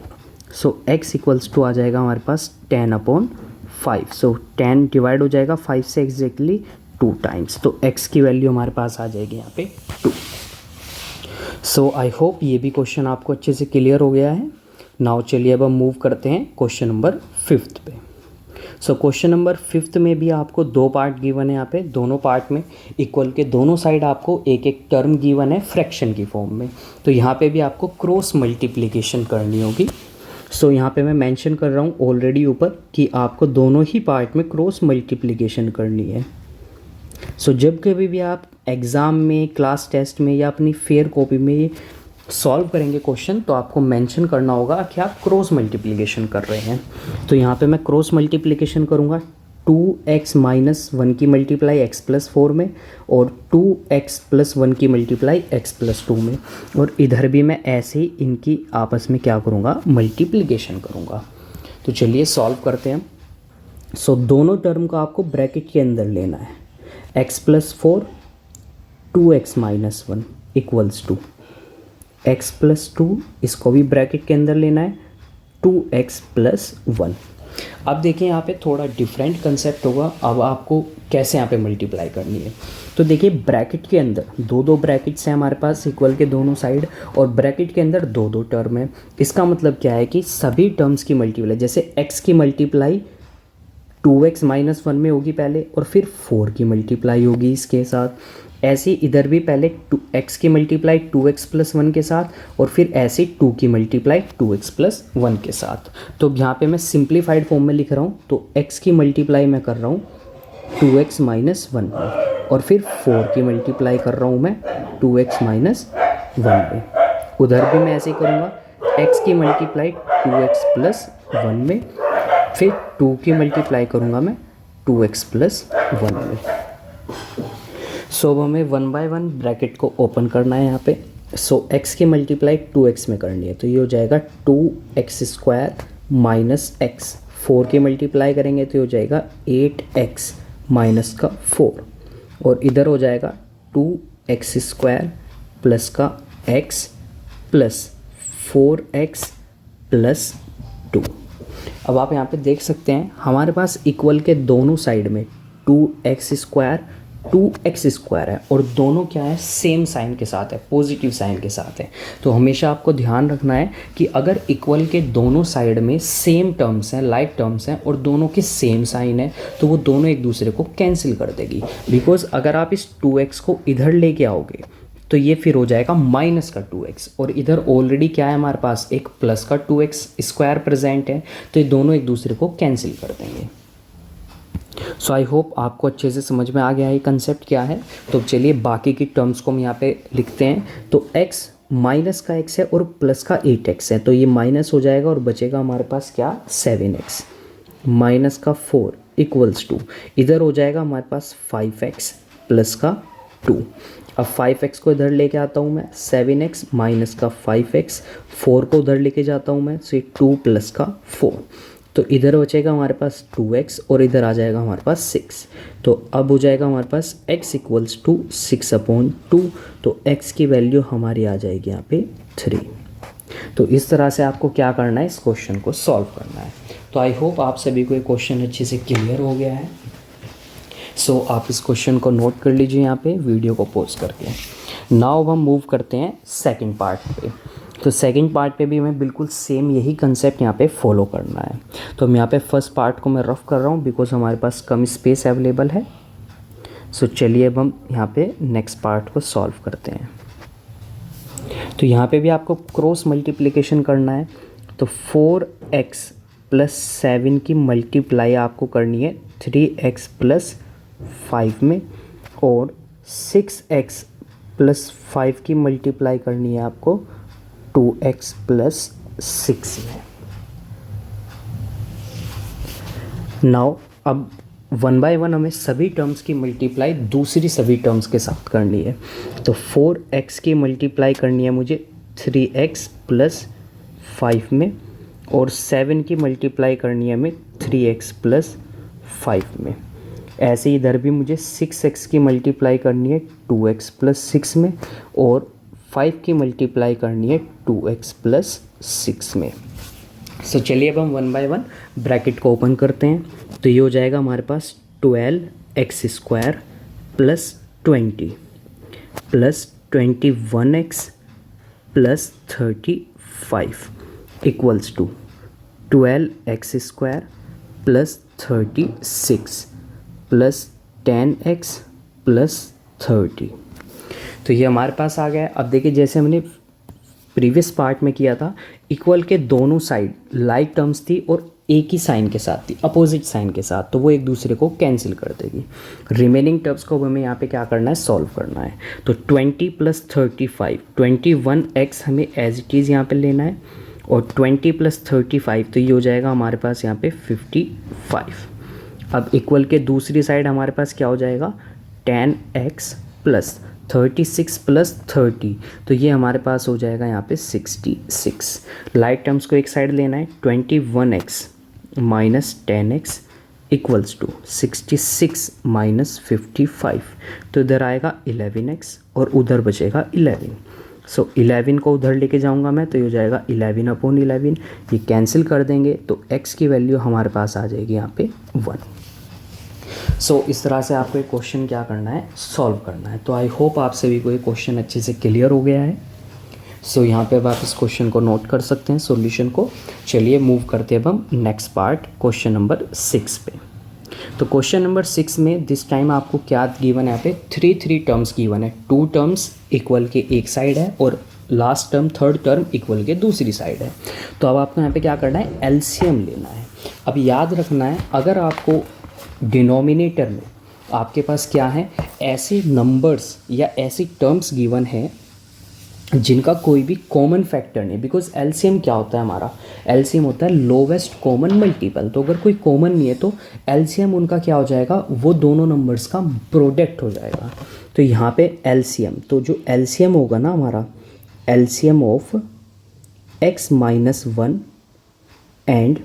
So x equals to आ जाएगा हमारे पास 10/5। सो 10 डिवाइड हो जाएगा 5 से एग्जैक्टली 2 टाइम्स, तो x की वैल्यू हमारे पास आ जाएगी यहाँ पे 2। सो आई होप ये भी क्वेश्चन आपको अच्छे से क्लियर हो गया है। नाउ चलिए अब हम मूव करते हैं क्वेश्चन नंबर 5 पे। सो क्वेश्चन नंबर 5 में भी आपको 2 पार्ट गिवन है। यहाँ पे दोनों पार्ट में इक्वल के दोनों साइड आपको एक एक टर्म गिवन है फ्रैक्शन की फॉर्म में। तो यहाँ पे भी आपको क्रॉस मल्टीप्लिकेशन करनी होगी। सो यहाँ पे मैं मेंशन कर रहा हूँ ऑलरेडी ऊपर कि आपको दोनों ही पार्ट में क्रॉस मल्टीप्लिकेशन करनी है। सो जब कभी भी आप एग्ज़ाम में, क्लास टेस्ट में या अपनी फेयर कॉपी में सॉल्व करेंगे क्वेश्चन, तो आपको मेंशन करना होगा कि आप क्रॉस मल्टीप्लिकेशन कर रहे हैं। तो यहाँ पे मैं क्रॉस मल्टीप्लिकेशन करूँगा 2x माइनस 1 की मल्टीप्लाई x प्लस 4 में, और 2x प्लस 1 की मल्टीप्लाई x प्लस 2 में, और इधर भी मैं ऐसे ही इनकी आपस में क्या करूँगा, मल्टीप्लिकेशन करूँगा। तो चलिए सॉल्व करते हैं। सो दोनों टर्म को आपको ब्रैकेट के अंदर लेना है। x plus 4 2x minus 1 equals to x plus 2, इसको भी ब्रैकेट के अंदर लेना है 2x प्लस 1। अब देखिए यहाँ पे थोड़ा डिफरेंट कंसेप्ट होगा। अब आपको कैसे यहाँ पे मल्टीप्लाई करनी है, तो देखिए ब्रैकेट के अंदर दो ब्रैकेट्स हैं हमारे पास इक्वल के दोनों साइड, और ब्रैकेट के अंदर दो टर्म है। इसका मतलब क्या है कि सभी टर्म्स की मल्टीप्लाई, जैसे x की मल्टीप्लाई 2x माइनस 1 में होगी पहले, और फिर 4 की मल्टीप्लाई होगी इसके साथ। ऐसे इधर भी पहले x की मल्टीप्लाई 2x प्लस 1 के साथ, और फिर ऐसे 2 की मल्टीप्लाई 2x प्लस 1 के साथ। तो यहाँ पे मैं सिंप्लीफाइड फॉर्म में लिख रहा हूँ, तो x की मल्टीप्लाई मैं कर रहा हूँ 2x माइनस 1 में, और फिर 4 की मल्टीप्लाई कर रहा हूँ मैं 2x माइनस 1 में। उधर भी मैं ऐसे ही करूँगा, x की मल्टीप्लाई 2x प्लस 1 में, फिर 2 की मल्टीप्लाई करूँगा मैं 2x प्लस 1 में। सो अब हमें 1 बाय 1 ब्रैकेट को ओपन करना है यहाँ पे। सो x की मल्टीप्लाई 2x में करनी है, तो ये हो जाएगा 2x स्क्वायर माइनस x। 4 की मल्टीप्लाई करेंगे तो ये हो जाएगा 8x माइनस का 4, और इधर हो जाएगा 2x स्क्वायर प्लस का x प्लस 4x प्लस 2। अब आप यहाँ पे देख सकते हैं हमारे पास इक्वल के दोनों साइड में 2x स्क्वायर है, और दोनों क्या है, सेम साइन के साथ है, पॉजिटिव साइन के साथ है। तो हमेशा आपको ध्यान रखना है कि अगर इक्वल के दोनों साइड में सेम टर्म्स हैं, लाइक टर्म्स हैं, और दोनों के सेम साइन है, तो वो दोनों एक दूसरे को कैंसिल कर देगी। बिकॉज अगर आप इस 2x को इधर लेके आओगे तो ये फिर हो जाएगा माइनस का 2x, और इधर ऑलरेडी क्या है हमारे पास, एक प्लस का 2x स्क्वायर प्रेजेंट है, तो ये दोनों एक दूसरे को कैंसिल कर देंगे। सो आई होप आपको अच्छे से समझ में आ गया है कंसेप्ट क्या है। तो चलिए बाकी की टर्म्स को हम यहाँ पे लिखते हैं। तो x माइनस का x है और प्लस का 8x है, तो ये माइनस हो जाएगा और बचेगा हमारे पास क्या, 7x माइनस का 4 इक्वल्स टू, इधर हो जाएगा हमारे पास 5x प्लस का 2। अब 5x को इधर लेके आता हूँ मैं, 7x माइनस का 5x, 4 को उधर लेके जाता हूँ मैं, सो 2 प्लस का 4, तो इधर बचेगा हमारे पास 2x, और इधर आ जाएगा हमारे पास 6। तो अब हो जाएगा हमारे पास x इक्वल्स टू 6/2, तो x की वैल्यू हमारी आ जाएगी यहाँ पे 3। तो इस तरह से आपको क्या करना है, इस क्वेश्चन को सॉल्व करना है। तो आई होप आप सभी को ये क्वेश्चन अच्छे से क्लियर हो गया है। सो आप इस क्वेश्चन को नोट कर लीजिए यहाँ पे वीडियो को पॉज करके। नाउ हम मूव करते हैं सेकंड पार्ट पे। तो सेकंड पार्ट पे भी हमें बिल्कुल सेम यही कंसेप्ट यहाँ पे फॉलो करना है। तो हम यहाँ पे फर्स्ट पार्ट को मैं रफ कर रहा हूँ बिकॉज हमारे पास कम स्पेस अवेलेबल है। सो चलिए अब हम यहाँ पे नेक्स्ट पार्ट को सॉल्व करते हैं। तो यहाँ पे भी आपको क्रॉस मल्टीप्लिकेशन करना है। तो 4x प्लस 7 की मल्टीप्लाई आपको करनी है 3x प्लस 5 में, और 6x प्लस 5 की मल्टीप्लाई करनी है आपको 2x प्लस 6 में। नाउ अब 1 बाय 1 हमें सभी टर्म्स की मल्टीप्लाई दूसरी सभी टर्म्स के साथ करनी है। तो 4x की मल्टीप्लाई करनी है मुझे 3x प्लस 5 में, और 7 की मल्टीप्लाई करनी है हमें 3x प्लस 5 में। ऐसे ही इधर भी मुझे 6x की मल्टीप्लाई करनी है 2x प्लस 6 में, और 5 की मल्टीप्लाई करनी है 2x प्लस 6 में। सो चलिए अब हम 1 बाय 1 ब्रैकेट को ओपन करते हैं। तो ये हो जाएगा हमारे पास 12x² plus 20 plus 21x plus 35 equals to 12x² plus 36 plus 10x plus 30। तो ये हमारे पास आ गया। अब देखिए जैसे हमने प्रीवियस पार्ट में किया था, इक्वल के दोनों साइड लाइक टर्म्स थी और एक ही साइन के साथ थी, अपोजिट साइन के साथ, तो वो एक दूसरे को कैंसिल कर देगी। रिमेनिंग टर्म्स को हमें यहाँ पे क्या करना है, सॉल्व करना है। तो 20 प्लस 35, 21x हमें एज इट इज़ यहाँ पे लेना है, और 20 प्लस 35 तो ये हो जाएगा हमारे पास यहाँ पे 55। अब इक्वल के दूसरी साइड हमारे पास क्या हो जाएगा, 10x प्लस 36 प्लस 30, तो ये हमारे पास हो जाएगा यहाँ पे 66। लाइक टर्म्स को एक साइड लेना है, 21x minus 10x equals to 66 minus 55, तो इधर आएगा 11x और उधर बचेगा 11। सो 11 को उधर लेके जाऊंगा मैं, तो ये हो जाएगा 11/11, ये कैंसिल कर देंगे तो x की वैल्यू हमारे पास आ जाएगी यहाँ पे 1। सो इस तरह से आपको एक क्वेश्चन क्या करना है, सॉल्व करना है। तो आई होप आप सभी को ये क्वेश्चन अच्छे से क्लियर हो गया है। सो यहाँ पे अब आप इस क्वेश्चन को नोट कर सकते हैं, सॉल्यूशन को। चलिए मूव करते हैं अब हम नेक्स्ट पार्ट, क्वेश्चन नंबर 6 पे। तो क्वेश्चन नंबर 6 में दिस टाइम आपको क्या गिवन है, यहाँ पे 3 टर्म्स गिवन है। 2 टर्म्स इक्वल के एक साइड है और last term, third term equal के दूसरी साइड है। तो अब आपको यहाँ पे क्या करना है, एलसीएम लेना है। अब याद रखना है, अगर आपको डिनोमिनेटर में आपके पास क्या है, ऐसे नंबर्स या ऐसी टर्म्स गिवन है जिनका कोई भी कॉमन फैक्टर नहीं, बिकॉज एलसीएम क्या होता है हमारा, एलसीएम होता है लोवेस्ट कॉमन मल्टीपल। तो अगर कोई कॉमन नहीं है तो एलसीएम उनका क्या हो जाएगा, वो दोनों नंबर्स का प्रोडक्ट हो जाएगा। तो यहाँ पे एलसीएम, तो जो एलसीएम होगा ना हमारा, LCM of x minus 1 and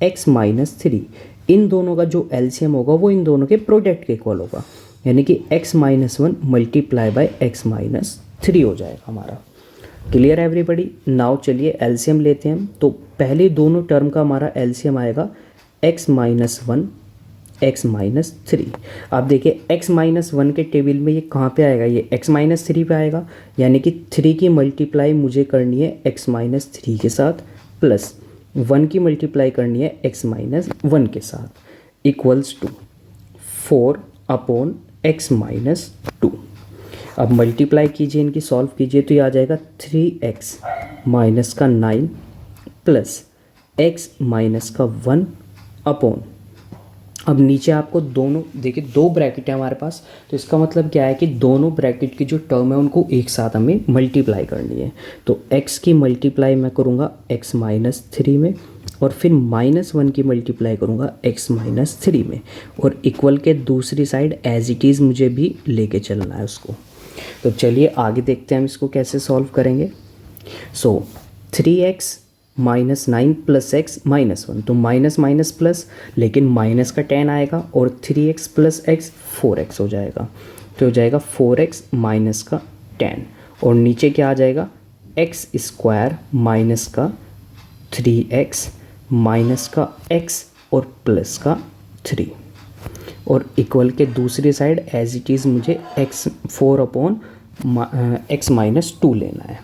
x minus 3, इन दोनों का जो एलसीएम होगा वो इन दोनों के प्रोडक्ट के इक्वल होगा, यानी कि x minus 1 multiply by x minus 3 हो जाएगा हमारा। क्लियर है एवरीबडी। नाउ चलिए एलसीएम लेते हैं हम। तो पहले दोनों टर्म का हमारा एलसीएम आएगा x माइनस 1 x माइनस 3। आप देखिए x माइनस 1 के टेबल में ये कहाँ पे आएगा, ये x माइनस 3 पे आएगा, यानी कि 3 की मल्टीप्लाई मुझे करनी है x माइनस 3 के साथ, प्लस 1 की मल्टीप्लाई करनी है x माइनस 1 के साथ, इक्वल्स टू 4/x माइनस 2। अब मल्टीप्लाई कीजिए, इनकी सॉल्व कीजिए, तो ये आ जाएगा 3x माइनस का 9 प्लस x माइनस का 1 अपॉन, अब नीचे आपको दोनों देखिए, 2 ब्रैकेट है हमारे पास, तो इसका मतलब क्या है कि दोनों ब्रैकेट की जो टर्म है उनको एक साथ हमें मल्टीप्लाई करनी है। तो x की मल्टीप्लाई मैं करूँगा x माइनस 3 में, और फिर -1 की मल्टीप्लाई करूँगा x माइनस 3 में, और इक्वल के दूसरी साइड एज इट इज़ मुझे भी लेके चलना है उसको। तो चलिए आगे देखते हैं हम इसको कैसे सॉल्व करेंगे। सो 3x minus 9 plus x minus 1, तो माइनस माइनस प्लस, लेकिन माइनस का 10 आएगा, और 3x प्लस x 4x हो जाएगा, तो हो जाएगा 4x माइनस का 10, और नीचे क्या आ जाएगा, x स्क्वायर माइनस का 3x माइनस का x और प्लस का 3, और इक्वल के दूसरी साइड एज इट इज़ मुझे x 4/x माइनस 2 लेना है।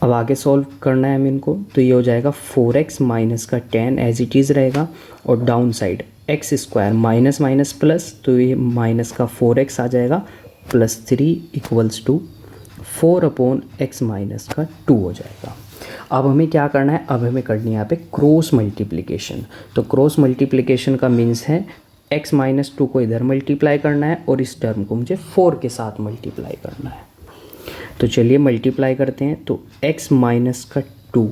अब आगे सॉल्व करना है हमें इनको, तो ये हो जाएगा 4x माइनस का 10 एज इट इज़ रहेगा, और down side x square minus minus plus, तो ये माइनस का 4x आ जाएगा, plus 3 equals to 4/x minus का 2 हो जाएगा। अब हमें क्या करना है, अब हमें करनी है यहाँ पे क्रॉस मल्टीप्लिकेशन। तो क्रॉस मल्टीप्लिकेशन का मीन्स है x माइनस 2 को इधर मल्टीप्लाई करना है और इस टर्म को मुझे 4 के साथ मल्टीप्लाई करना है। तो चलिए मल्टीप्लाई करते हैं। तो x माइनस का 2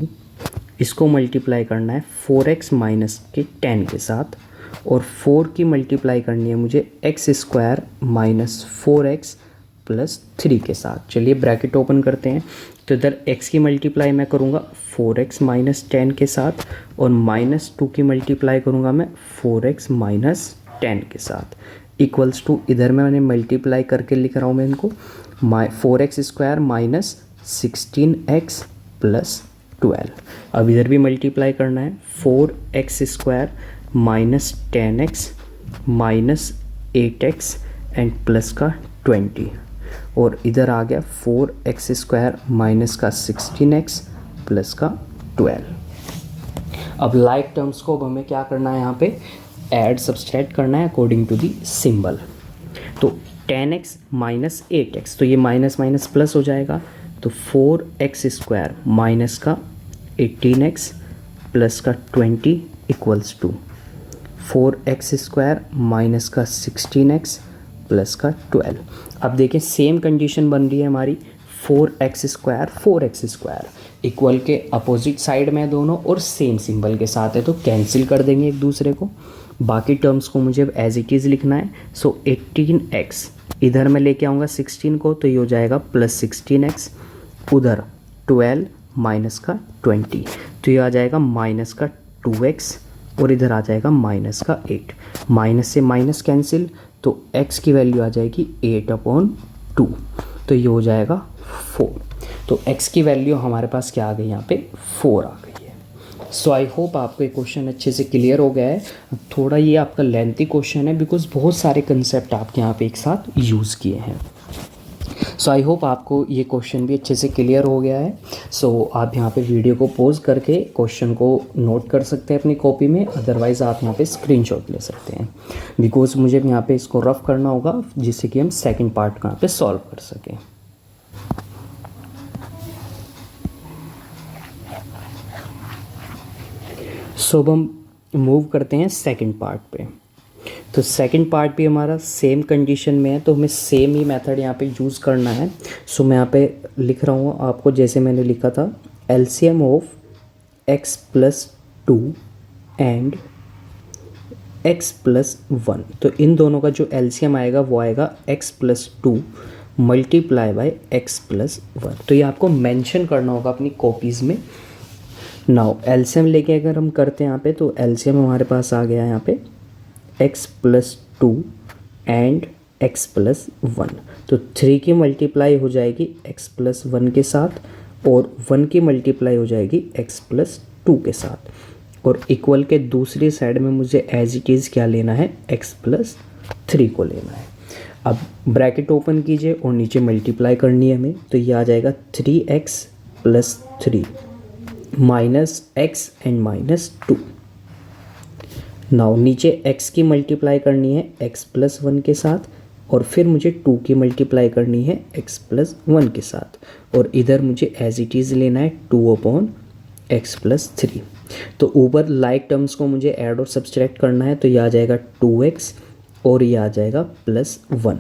इसको मल्टीप्लाई करना है 4x माइनस के 10 के साथ, और 4 की मल्टीप्लाई करनी है मुझे x square minus 4x plus 3 के साथ। चलिए ब्रैकेट ओपन करते हैं। तो इधर x की मल्टीप्लाई मैं करूँगा 4x माइनस 10 के साथ, और माइनस 2 की मल्टीप्लाई करूँगा मैं 4x माइनस 10 के साथ, इक्वल्स टू इधर मैंने मल्टीप्लाई करके लिख रहा हूँ मैं इनको 4x square minus 16x plus 12। अब इधर भी मल्टीप्लाई करना है 4x square minus 10x minus 8x and plus का 20, और इधर आ गया 4x स्क्वायर माइनस का 16x प्लस का 12। अब लाइक टर्म्स को अब हमें क्या करना है, यहाँ पे ऐड सब्सट्रैक्ट करना है अकॉर्डिंग टू दी सिंबल। तो 10x माइनस 8x, तो ये माइनस माइनस प्लस हो जाएगा, तो 4x स्क्वायर माइनस का 18x प्लस का 20 equals to 4x square minus का 16x प्लस का 12। अब देखिए सेम कंडीशन बन रही है हमारी, 4x स्क्वायर इक्वल के अपोजिट साइड में दोनों और सेम सिंबल के साथ है, तो कैंसिल कर देंगे एक दूसरे को। बाकी टर्म्स को मुझे एज इट इज़ लिखना है। सो 18x इधर मैं लेके आऊँगा 16 को, तो ये हो जाएगा प्लस 16x, उधर 12 माइनस का 20, तो ये आ जाएगा माइनस का 2x, और इधर आ जाएगा माइनस का 8। माइनस से माइनस कैंसिल, तो x की वैल्यू आ जाएगी 8/2, तो ये हो जाएगा 4। तो x की वैल्यू हमारे पास क्या आ गई, यहाँ पे 4 आ गई है। सो आई होप आपको ये क्वेश्चन अच्छे से क्लियर हो गया है। थोड़ा ये आपका लेंथी क्वेश्चन है बिकॉज बहुत सारे कंसेप्ट आपके यहाँ पे एक साथ यूज़ किए हैं। सो आई होप आपको ये क्वेश्चन भी अच्छे से क्लियर हो गया है। सो आप यहाँ पे वीडियो को पॉज करके क्वेश्चन को नोट कर सकते हैं अपनी कॉपी में, अदरवाइज़ आप यहाँ पे स्क्रीनशॉट ले सकते हैं, बिकॉज मुझे यहाँ पे इसको रफ करना होगा जिससे कि हम सेकंड पार्ट को यहाँ पे सॉल्व कर सकें। सो अब हम मूव करते हैं सेकंड पार्ट पे। तो सेकंड पार्ट भी हमारा सेम कंडीशन में है, तो हमें सेम ही मेथड यहाँ पे यूज़ करना है। सो मैं यहाँ पे लिख रहा हूँ आपको, जैसे मैंने लिखा था LCM of x plus 2 and x plus 1। तो इन दोनों का जो एलसीएम आएगा वो आएगा x plus 2 multiply by x plus 1। तो ये आपको मेंशन करना होगा अपनी कॉपीज़ में। नाउ एलसीएम लेके अगर हम करते हैं यहाँ पे, तो एलसीएम हमारे पास आ गया यहाँ पे x plus 2 and x plus 1। तो 3 की मल्टीप्लाई हो जाएगी x प्लस 1 के साथ, और 1 की मल्टीप्लाई हो जाएगी x प्लस 2 के साथ, और इक्वल के दूसरी साइड में मुझे एज इट इज़ क्या लेना है, x प्लस 3 को लेना है। अब ब्रैकेट ओपन कीजिए और नीचे मल्टीप्लाई करनी है हमें, तो ये आ जाएगा 3x plus 3 minus x and minus 2। Now नीचे x की मल्टीप्लाई करनी है x प्लस 1 के साथ, और फिर मुझे 2 की मल्टीप्लाई करनी है x प्लस 1 के साथ, और इधर मुझे एज इट इज़ लेना है 2/x प्लस 3। तो ऊपर लाइक टर्म्स को मुझे ऐड और सब्सट्रैक्ट करना है, तो ये आ जाएगा 2x और ये आ जाएगा plus 1,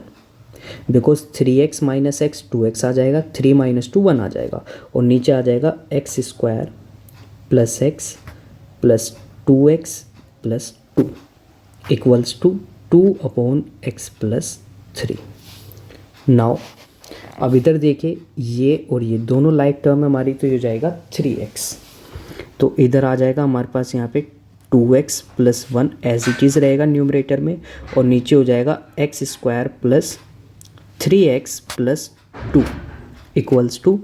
because 3x minus x 2x आ जाएगा, 3 माइनस 2 1 आ जाएगा, और नीचे आ जाएगा x square plus x plus 2x plus 2 equals to 2/x plus 3। Now अब इधर देखिए ये और ये दोनों लाइक टर्म है हमारी, तो ये हो जाएगा 3x। तो इधर आ जाएगा हमारे पास यहाँ पे 2x plus 1 as it is रहेगा न्यूमरेटर में, और नीचे हो जाएगा x square plus 3x plus 2 equals to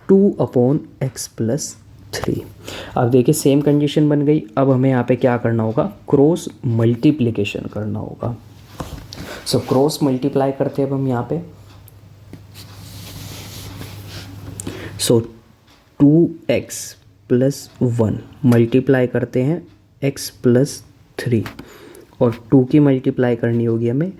2/x plus 3। अब देखिए सेम कंडीशन बन गई। अब हमें यहाँ पे क्या करना होगा, क्रॉस मल्टीप्लिकेशन करना होगा। सो क्रॉस मल्टीप्लाई करते हैं अब हम यहाँ पे। सो 2x प्लस 1 मल्टीप्लाई करते हैं x प्लस 3, और 2 की मल्टीप्लाई करनी होगी हमें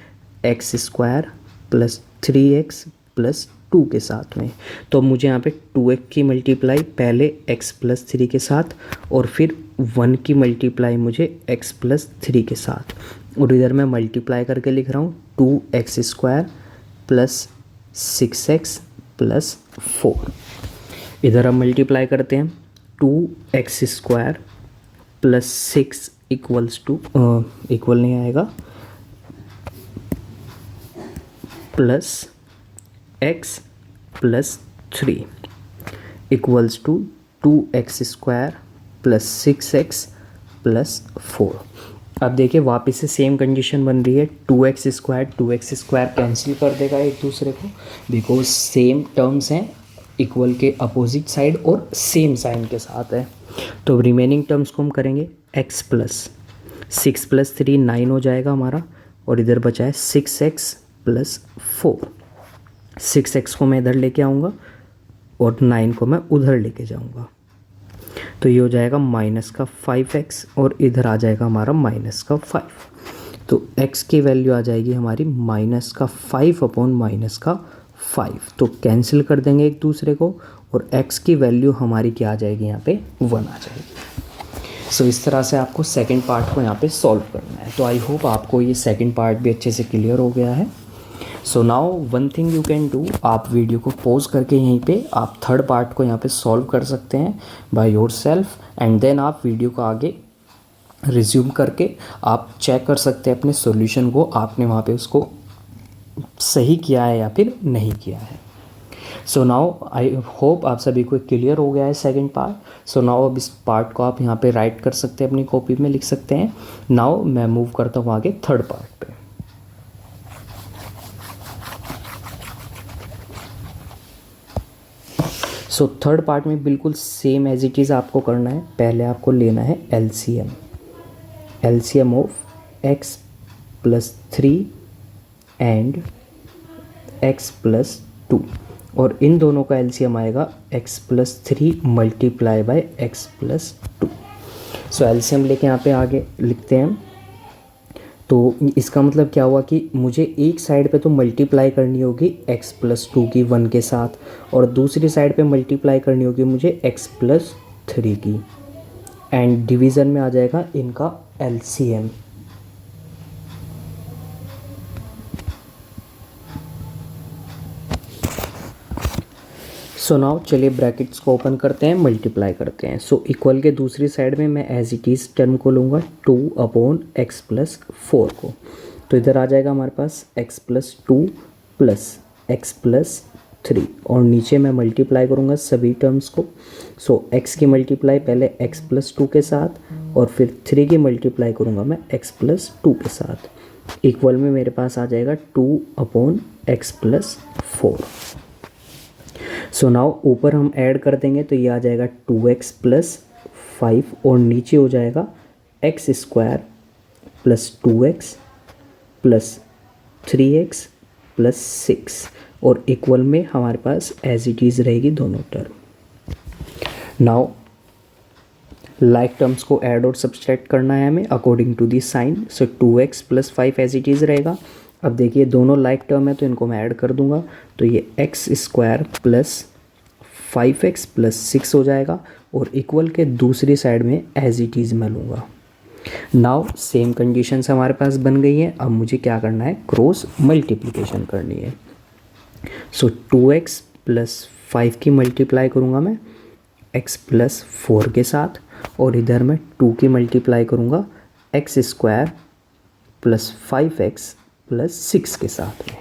x square plus 3x plus 2 के साथ में। तो मुझे यहाँ पे 2x की मल्टीप्लाई पहले x प्लस 3 के साथ, और फिर 1 की मल्टीप्लाई मुझे x प्लस 3 के साथ, और इधर मैं मल्टीप्लाई करके लिख रहा हूँ 2x² प्लस 6x प्लस 4। इधर हम मल्टीप्लाई करते हैं 2x² plus 6 equals to equal नहीं आएगा, plus x plus 3 equals to 2x² plus 6x plus 4। अब देखिए वापस से सेम कंडीशन बन रही है, 2x² कैंसिल कर देगा एक दूसरे को, बिकॉज सेम टर्म्स हैं, इक्वल के अपोजिट साइड और सेम साइन के साथ है। तो रिमेनिंग टर्म्स को हम करेंगे x प्लस 6 प्लस 3 9 हो जाएगा हमारा, और इधर बचा है 6x प्लस 4। 6x को मैं इधर लेके आऊँगा और 9 को मैं उधर लेके जाऊँगा, तो ये हो जाएगा माइनस का 5x और इधर आ जाएगा हमारा माइनस का 5। तो x की वैल्यू आ जाएगी हमारी माइनस का 5 अपॉन माइनस का 5, तो कैंसिल कर देंगे एक दूसरे को, और x की वैल्यू हमारी क्या आ जाएगी, यहाँ पे 1 आ जाएगी। सो इस तरह से आपको सेकंड पार्ट को यहाँ पे सॉल्व करना है। तो आई होप आपको ये सेकंड पार्ट भी अच्छे से क्लियर हो गया है। So now one thing you can do, आप वीडियो को पॉज करके यहीं पे आप थर्ड पार्ट को यहाँ पे सॉल्व कर सकते हैं by yourself, and then आप वीडियो को आगे रिज्यूम करके आप चेक कर सकते हैं अपने सॉल्यूशन को, आपने वहाँ पे उसको सही किया है या फिर नहीं किया है। सो नाउ आई होप आप सभी को क्लियर हो गया है सेकंड पार्ट। सो नाउ अब इस पार्ट को आप यहाँ पे राइट कर सकते हैं, अपनी कॉपी में लिख सकते हैं। नाउ मैं मूव करता हूँ आगे थर्ड पार्ट पे। सो थर्ड पार्ट में बिल्कुल सेम एज इट इज़ आपको करना है। पहले आपको लेना है LCM of x plus 3 and x plus 2, और इन दोनों का एलसीएम आएगा x plus 3 multiply by x plus 2। So LCM लेके यहाँ पे आगे लिखते हैं। तो इसका मतलब क्या हुआ कि मुझे एक साइड पे तो मल्टीप्लाई करनी होगी x प्लस 2 की 1 के साथ, और दूसरी साइड पे मल्टीप्लाई करनी होगी मुझे x प्लस 3 की, एंड डिवीज़न में आ जाएगा इनका एलसीएम। सो नाउ चलिए ब्रैकेट्स को ओपन करते हैं, मल्टीप्लाई करते हैं। सो इक्वल के दूसरी साइड में मैं एज इट इज़ टर्म को लूँगा 2 अपॉन x प्लस 4 को, तो इधर आ जाएगा हमारे पास x plus 2 plus x plus 3, और नीचे मैं मल्टीप्लाई करूँगा सभी टर्म्स को। सो x की मल्टीप्लाई पहले x प्लस 2 के साथ, और फिर 3 की मल्टीप्लाई करूँगा मैं x प्लस 2 के साथ। इक्वल में मेरे पास आ जाएगा 2 upon x plus 4। So now ऊपर हम ऐड कर देंगे, तो ये आ जाएगा 2x प्लस 5, और नीचे हो जाएगा x² plus 2x plus 3x plus 6, और इक्वल में हमारे पास एज इट इज़ रहेगी दोनों टर्म। नाउ लाइक टर्म्स को ऐड और सब्सट्रैक्ट करना है हमें according to the sign. So 2x plus 5 as it is रहेगा। अब देखिए दोनों लाइक टर्म है तो इनको मैं ऐड कर दूंगा, तो ये x² प्लस 5x प्लस 6 हो जाएगा, और इक्वल के दूसरी साइड में एज इट इज़ मैं लूँगा। नाउ सेम कंडीशंस हमारे पास बन गई हैं। अब मुझे क्या करना है, क्रॉस मल्टीप्लिकेशन करनी है। सो 2x प्लस 5 की मल्टीप्लाई करूँगा मैं x प्लस 4 के साथ, और इधर मैं 2 की मल्टीप्लाई करूँगा x² प्लस 5x प्लस 6 के साथ में।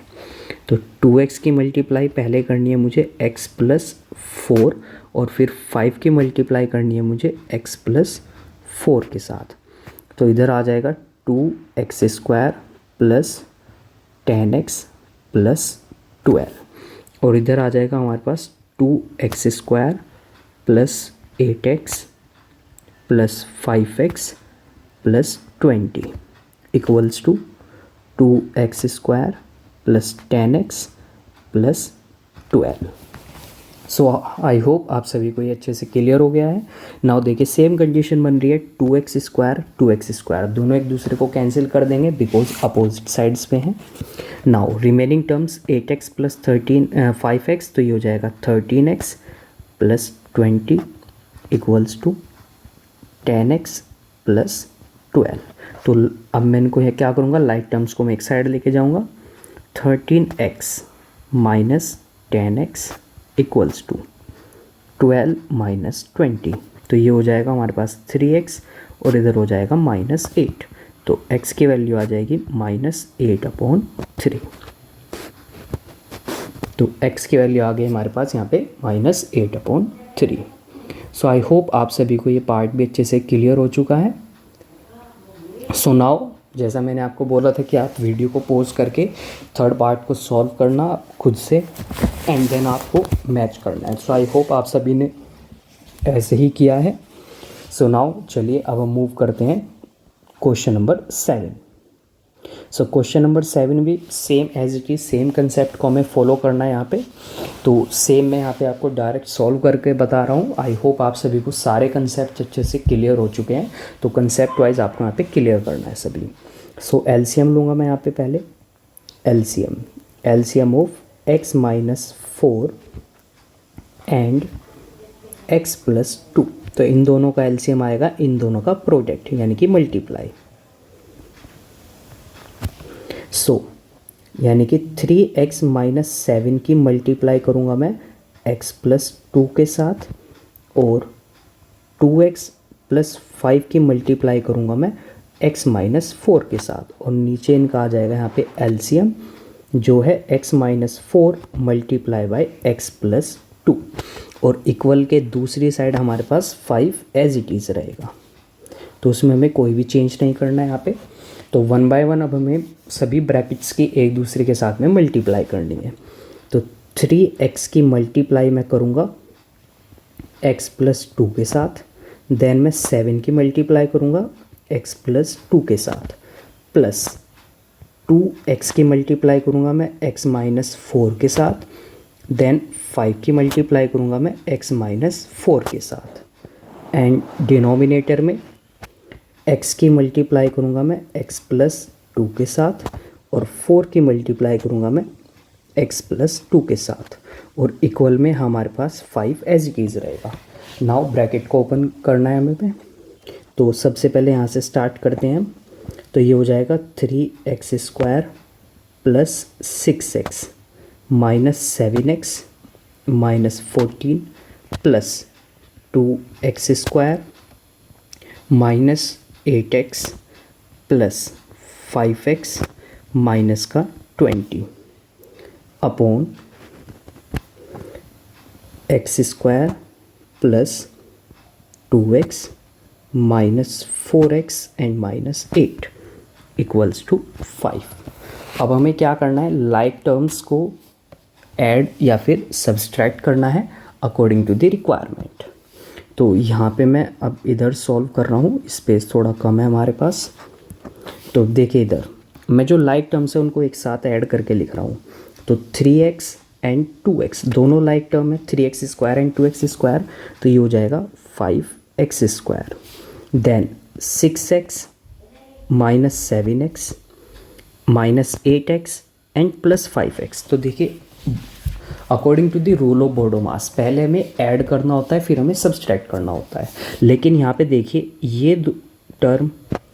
तो 2x की मल्टीप्लाई पहले करनी है मुझे x प्लस 4, और फिर 5 की मल्टीप्लाई करनी है मुझे x प्लस 4 के साथ। तो इधर आ जाएगा 2x² प्लस 10x प्लस 12, और इधर आ जाएगा हमारे पास 2x² plus 8x plus 5x plus 20 equals to 2x² plus 10x plus 12। So I hope आप सभी को ये अच्छे से क्लियर हो गया है। नाउ देखिए सेम कंडीशन बन रही है 2x² दोनों एक दूसरे को कैंसिल कर देंगे बिकॉज अपोजिट साइड्स पे हैं। Now remaining terms 8x plus 5x, तो ये हो जाएगा 13x plus 20 equals to 10x plus 12। तो अब मैं इनको ये क्या करूँगा, लाइक टर्म्स को मैं एक साइड लेके जाऊँगा। 13x minus 10x equals to 12 minus 20। तो ये हो जाएगा हमारे पास 3x और इधर हो जाएगा -8। तो x की वैल्यू आ जाएगी -8/3। तो x की वैल्यू आ गई हमारे पास यहाँ पे -8/3। सो आई होप आप सभी को ये पार्ट भी अच्छे से क्लियर हो चुका है। सो नाउ जैसा मैंने आपको बोला था कि आप वीडियो को पॉज करके थर्ड पार्ट को सॉल्व करना खुद से एंड देन आपको मैच करना है। सो आई होप आप सभी ने ऐसे ही किया है। सो नाउ चलिए अब हम मूव करते हैं question number 7। So question number 7 भी same as it is, same concept को हमें फॉलो करना है यहाँ पे। तो सेम मैं यहाँ पे आपको डायरेक्ट सॉल्व करके बता रहा हूँ। आई होप आप सभी को सारे कंसेप्ट अच्छे से क्लियर हो चुके हैं। तो कंसेप्ट वाइज आपको यहाँ पे क्लियर करना है सभी। सो एलसीएम लूँगा मैं यहाँ पे पहले। LCM of x minus 4 and x plus 2। तो इन दोनों का एलसीएम आएगा, इन दोनों का प्रोडक्ट यानी कि मल्टीप्लाई। सो यानी कि 3x माइनस 7 की मल्टीप्लाई करूँगा मैं x प्लस 2 के साथ, और 2x प्लस 5 की मल्टीप्लाई करूँगा मैं x माइनस 4 के साथ, और नीचे इनका आ जाएगा यहाँ पे एलसीएम जो है x minus 4 multiply by x plus 2, और इक्वल के दूसरी साइड हमारे पास 5 एज इट इज़ रहेगा। तो उसमें हमें कोई भी चेंज नहीं करना है यहाँ पे। तो 1 बाय 1 अब हमें सभी ब्रैकेट्स की एक दूसरे के साथ में मल्टीप्लाई करनी है। तो 3x की मल्टीप्लाई मैं करूँगा x प्लस 2 के साथ, देन मैं 7 की मल्टीप्लाई करूँगा x प्लस 2 के साथ, प्लस 2x की मल्टीप्लाई करूँगा मैं x माइनस 4 के साथ, देन 5 की मल्टीप्लाई करूँगा मैं x माइनस 4 के साथ, एंड डिनोमिनेटर में x की मल्टीप्लाई करूँगा मैं x प्लस 2 के साथ, और 4 की मल्टीप्लाई करूँगा मैं x प्लस 2 के साथ, और इक्वल में हमारे पास 5 एज इट इज़ रहेगा। नाउ ब्रैकेट को ओपन करना है हमें। तो सबसे पहले यहाँ से स्टार्ट करते हैं। तो ये हो जाएगा 3x² plus 6x minus 7x minus 14 plus 2x² minus 8x plus 5x minus का 20 upon x² plus 2x minus 4x and minus 8 equals to 5। अब हमें क्या करना है, लाइक टर्म्स को ऐड या फिर सब्सट्रैक्ट करना है अकॉर्डिंग टू द रिक्वायरमेंट। तो यहाँ पे मैं अब इधर सॉल्व कर रहा हूँ, स्पेस थोड़ा कम है हमारे पास। तो देखिए इधर मैं जो लाइक टर्म्स है उनको एक साथ ऐड करके लिख रहा हूँ। तो 3x एंड 2x दोनों लाइक टर्म है, 3x² एंड 2x²। तो ये हो जाएगा 5x², then 6x minus 7x minus 8x and plus 5x। तो देखिए according to the rule of BODMAS पहले हमें ऐड करना होता है, फिर हमें सब्सट्रैक्ट करना होता है। लेकिन यहाँ पे देखिए ये टर्म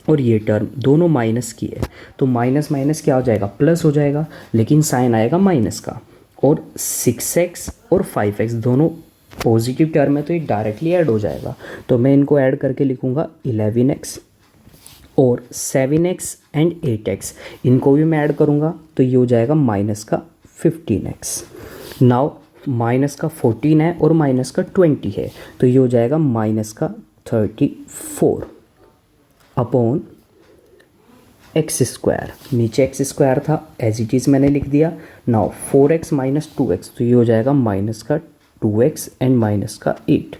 और ये टर्म दोनों माइनस की है, तो माइनस माइनस क्या हो जाएगा, प्लस हो जाएगा, लेकिन साइन आएगा माइनस का। और 6x और 5x दोनों पॉजिटिव टर्म है, तो ये डायरेक्टली ऐड हो जाएगा। तो मैं इनको ऐड करके लिखूँगा 11x, और 7x एंड 8x इनको भी मैं ऐड करूँगा, तो ये हो जाएगा माइनस का 15x। नाउ माइनस का 14 है और माइनस का 20 है, तो ये हो जाएगा माइनस का 34 अपॉन x²। नीचे x² था एज इट इज़ मैंने लिख दिया। नाउ 4x माइनस 2x, तो ये हो जाएगा माइनस का 2x एंड माइनस का 8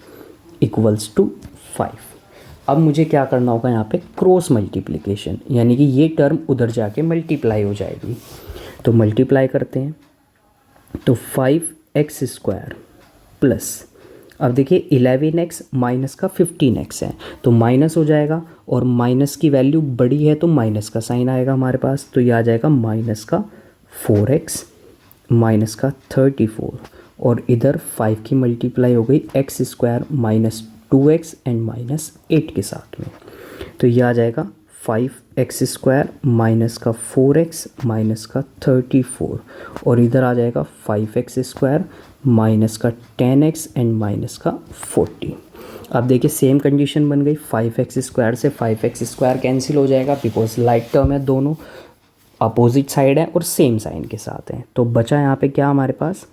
इक्वल्स टू 5। अब मुझे क्या करना होगा यहाँ पे, क्रॉस मल्टीप्लिकेशन, यानी कि ये टर्म उधर जाके मल्टीप्लाई हो जाएगी। तो मल्टीप्लाई करते हैं। तो 5x² प्लस, अब देखिए 11x माइनस का 15x है, तो माइनस हो जाएगा, और माइनस की वैल्यू बड़ी है तो माइनस का साइन आएगा हमारे पास। तो ये आ जाएगा माइनस का 4x माइनस का 34, और इधर 5 की मल्टीप्लाई हो गई x² minus 2x and minus 8 के साथ में। तो ये आ जाएगा 5x² माइनस का 4x माइनस का 34 और इधर आ जाएगा 5x² माइनस का 10x एंड माइनस का 40। अब देखिए सेम कंडीशन बन गई, 5x² से 5x² कैंसिल हो जाएगा बिकॉज लाइक टर्म है, दोनों अपोजिट साइड है और सेम साइन के साथ हैं। तो बचा यहाँ पे क्या हमारे पास,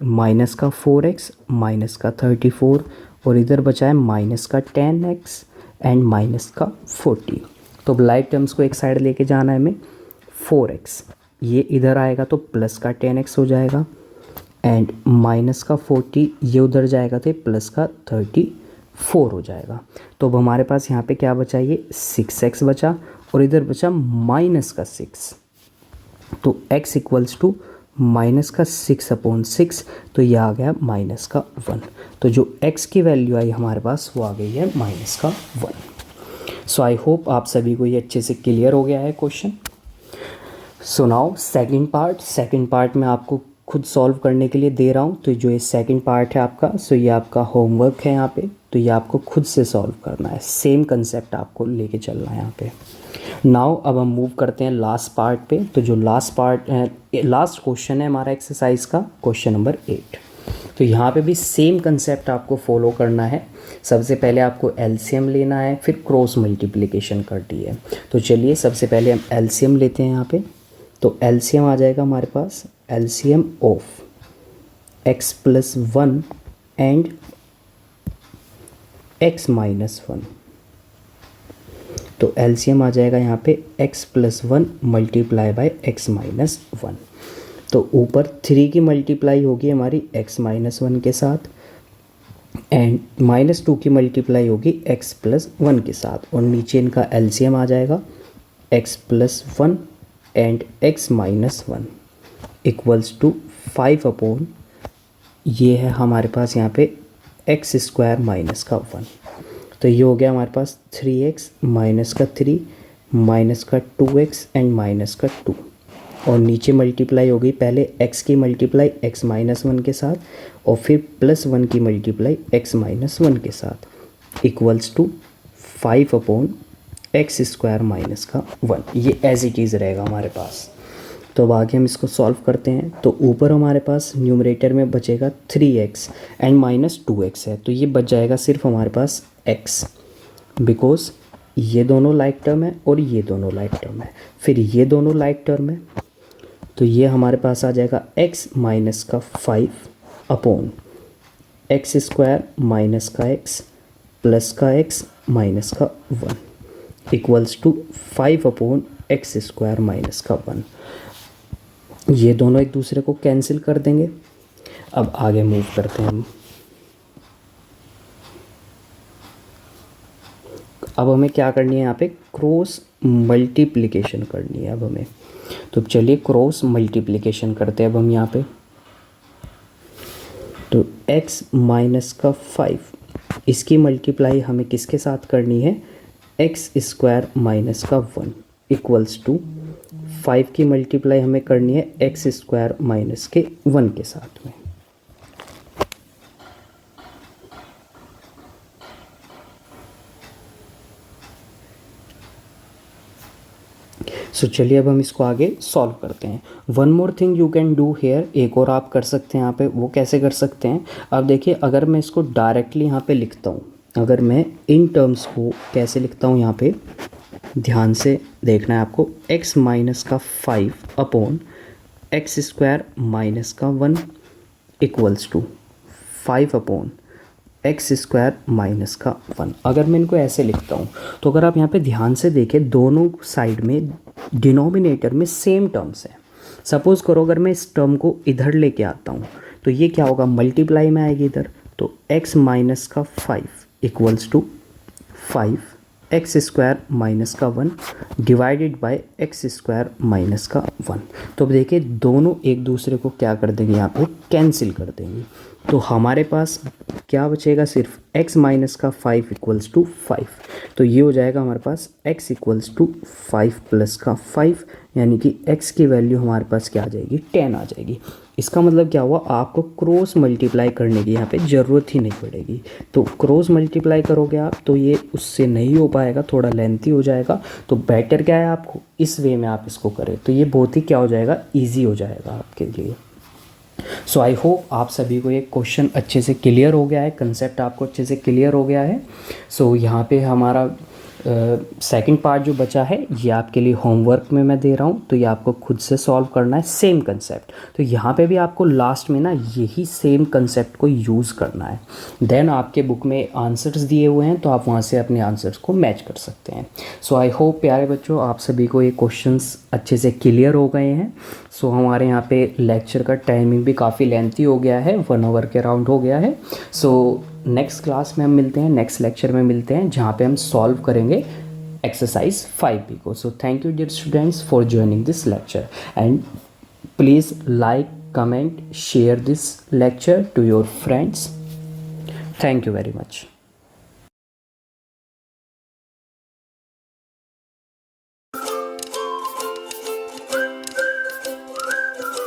माइनस का 4x माइनस का 34 और इधर बचा है माइनस का 10x एंड माइनस का 40। तो लाइक टर्म्स को एक साइड लेके जाना है हमें, 4x ये इधर आएगा तो प्लस का 10x हो जाएगा एंड माइनस का 40 ये उधर जाएगा तो प्लस का 34 हो जाएगा। तो अब हमारे पास यहाँ पे क्या बचा, ये 6x बचा और इधर बचा माइनस का 6। तो x इक्वल्स टू माइनस का 6/6, तो ये आ गया माइनस का 1। तो जो x की वैल्यू आई हमारे पास वो आ गई है माइनस का 1। सो आई होप आप सभी को ये अच्छे से क्लियर हो गया है question. So now second part में आपको खुद सॉल्व करने के लिए दे रहा हूँ। तो जो ये सेकंड पार्ट है आपका, सो ये आपका होमवर्क है यहाँ पे, तो ये आपको खुद से सॉल्व करना है, सेम कंसेप्ट आपको लेके चलना है यहाँ पे। नाउ अब हम मूव करते हैं लास्ट पार्ट पे। तो जो लास्ट क्वेश्चन है हमारा एक्सरसाइज का, क्वेश्चन नंबर 8। तो यहाँ पे भी सेम कंसेप्ट आपको फॉलो करना है। सबसे पहले आपको एलसीएम लेना है, फिर क्रॉस मल्टीप्लिकेशन करनी है। तो चलिए सबसे पहले हम एलसीएम लेते हैं यहाँ पे। तो एलसीएम आ जाएगा हमारे पास, LCM of x+1 and x-1। तो एलसीएम आ जाएगा यहाँ पे x+1 मल्टीप्लाई बाय x-1। तो ऊपर 3 की मल्टीप्लाई होगी हमारी x-1 के साथ एंड -2 की मल्टीप्लाई होगी x+1 के साथ और नीचे इनका एलसीएम आ जाएगा x+1 and x-1 equals to 5 ये है हमारे पास यहाँ पे x² माइनस का 1। तो ये हो गया हमारे पास 3x माइनस का 3 माइनस का 2x एंड माइनस का 2 और नीचे मल्टीप्लाई हो गई, पहले x की मल्टीप्लाई x-1 के साथ और फिर +1 की मल्टीप्लाई x-1 के साथ इक्वल्स टू 5/x² माइनस का 1। ये एज इट इज़ रहेगा हमारे पास। तो अब आगे हम इसको सॉल्व करते हैं। तो ऊपर हमारे पास न्यूमरेटर में बचेगा 3x एंड -2x है, तो ये बच जाएगा सिर्फ हमारे पास x, बिकॉज ये दोनों लाइक टर्म है और ये दोनों लाइक टर्म है, फिर ये दोनों लाइक टर्म है। तो ये हमारे पास आ जाएगा x माइनस का 5/x² माइनस का x प्लस का x माइनस का 1 इक्वल्स टू 5/x² माइनस का 1। ये दोनों एक दूसरे को कैंसिल कर देंगे। अब आगे मूव करते हैं हम। अब हमें क्या करनी है, यहाँ पे क्रॉस मल्टीप्लिकेशन करनी है अब हमें। तो चलिए क्रॉस मल्टीप्लिकेशन करते हैं अब हम यहाँ पे। तो x माइनस का 5 इसकी मल्टीप्लाई हमें किसके साथ करनी है, x² माइनस का 1 इक्वल्स टू 5 की मल्टीप्लाई हमें करनी है x² माइनस के 1 के साथ में। सो चलिए अब हम इसको आगे सॉल्व करते हैं। One more thing you can do here, एक और आप कर सकते हैं यहाँ पे। वो कैसे कर सकते हैं, अब देखिए अगर मैं इसको डायरेक्टली यहाँ पे लिखता हूँ, अगर मैं इन टर्म्स को कैसे लिखता हूँ यहाँ पे ध्यान से देखना है आपको। x माइनस का 5/x² माइनस का 1 इक्वल्स टू 5/x² माइनस का 1। अगर मैं इनको ऐसे लिखता हूँ तो अगर आप यहाँ पे ध्यान से देखें दोनों साइड में डिनोमिनेटर में सेम टर्म्स हैं। सपोज़ करो अगर मैं इस टर्म को इधर लेके आता हूँ तो ये क्या होगा, मल्टीप्लाई में आएगी इधर। तो x माइनस का 5 इक्वल्स टू 5x² माइनस का 1 डिवाइडेड बाय x² माइनस का 1। तो अब देखिए दोनों एक दूसरे को क्या कर देंगे, यहाँ पे कैंसिल कर देंगे। तो हमारे पास क्या बचेगा, सिर्फ x माइनस का 5 इक्वल्स टू 5। तो ये हो जाएगा हमारे पास x इक्वल्स टू 5 प्लस का 5, यानी कि x की वैल्यू हमारे पास क्या आ जाएगी, 10 आ जाएगी। इसका मतलब क्या हुआ, आपको क्रॉस मल्टीप्लाई करने की यहाँ पे ज़रूरत ही नहीं पड़ेगी। तो क्रॉस मल्टीप्लाई करोगे आप तो ये उससे नहीं हो पाएगा, थोड़ा लेंथी हो जाएगा। तो बेटर क्या है, आपको इस वे में आप इसको करें तो ये बहुत ही क्या हो जाएगा, ईजी हो जाएगा आपके लिए। सो आई होप आप सभी को ये क्वेश्चन अच्छे से क्लियर हो गया है, कंसेप्ट आपको अच्छे से क्लियर हो गया है। सो यहाँ पे हमारा सेकंड पार्ट जो बचा है ये आपके लिए होमवर्क में मैं दे रहा हूँ, तो ये आपको खुद से सॉल्व करना है, सेम कंसेप्ट। तो यहाँ पे भी आपको लास्ट में ना यही सेम कंसेप्ट को यूज़ करना है। देन आपके बुक में आंसर्स दिए हुए हैं तो आप वहाँ से अपने आंसर्स को मैच कर सकते हैं। सो आई होप प्यारे बच्चों आप सभी को ये क्वेश्चंस अच्छे से क्लियर हो गए हैं। सो हमारे यहाँ पे लेक्चर का टाइमिंग भी काफ़ी लेंथी हो गया है, 1 आवर के अराउंड हो गया है। सो नेक्स्ट क्लास में हम मिलते हैं, नेक्स्ट लेक्चर में मिलते हैं, जहाँ पे हम सॉल्व करेंगे एक्सरसाइज 5B को। So thank you dear students for joining this lecture and please like, comment, share this lecture to your friends. Thank you very much.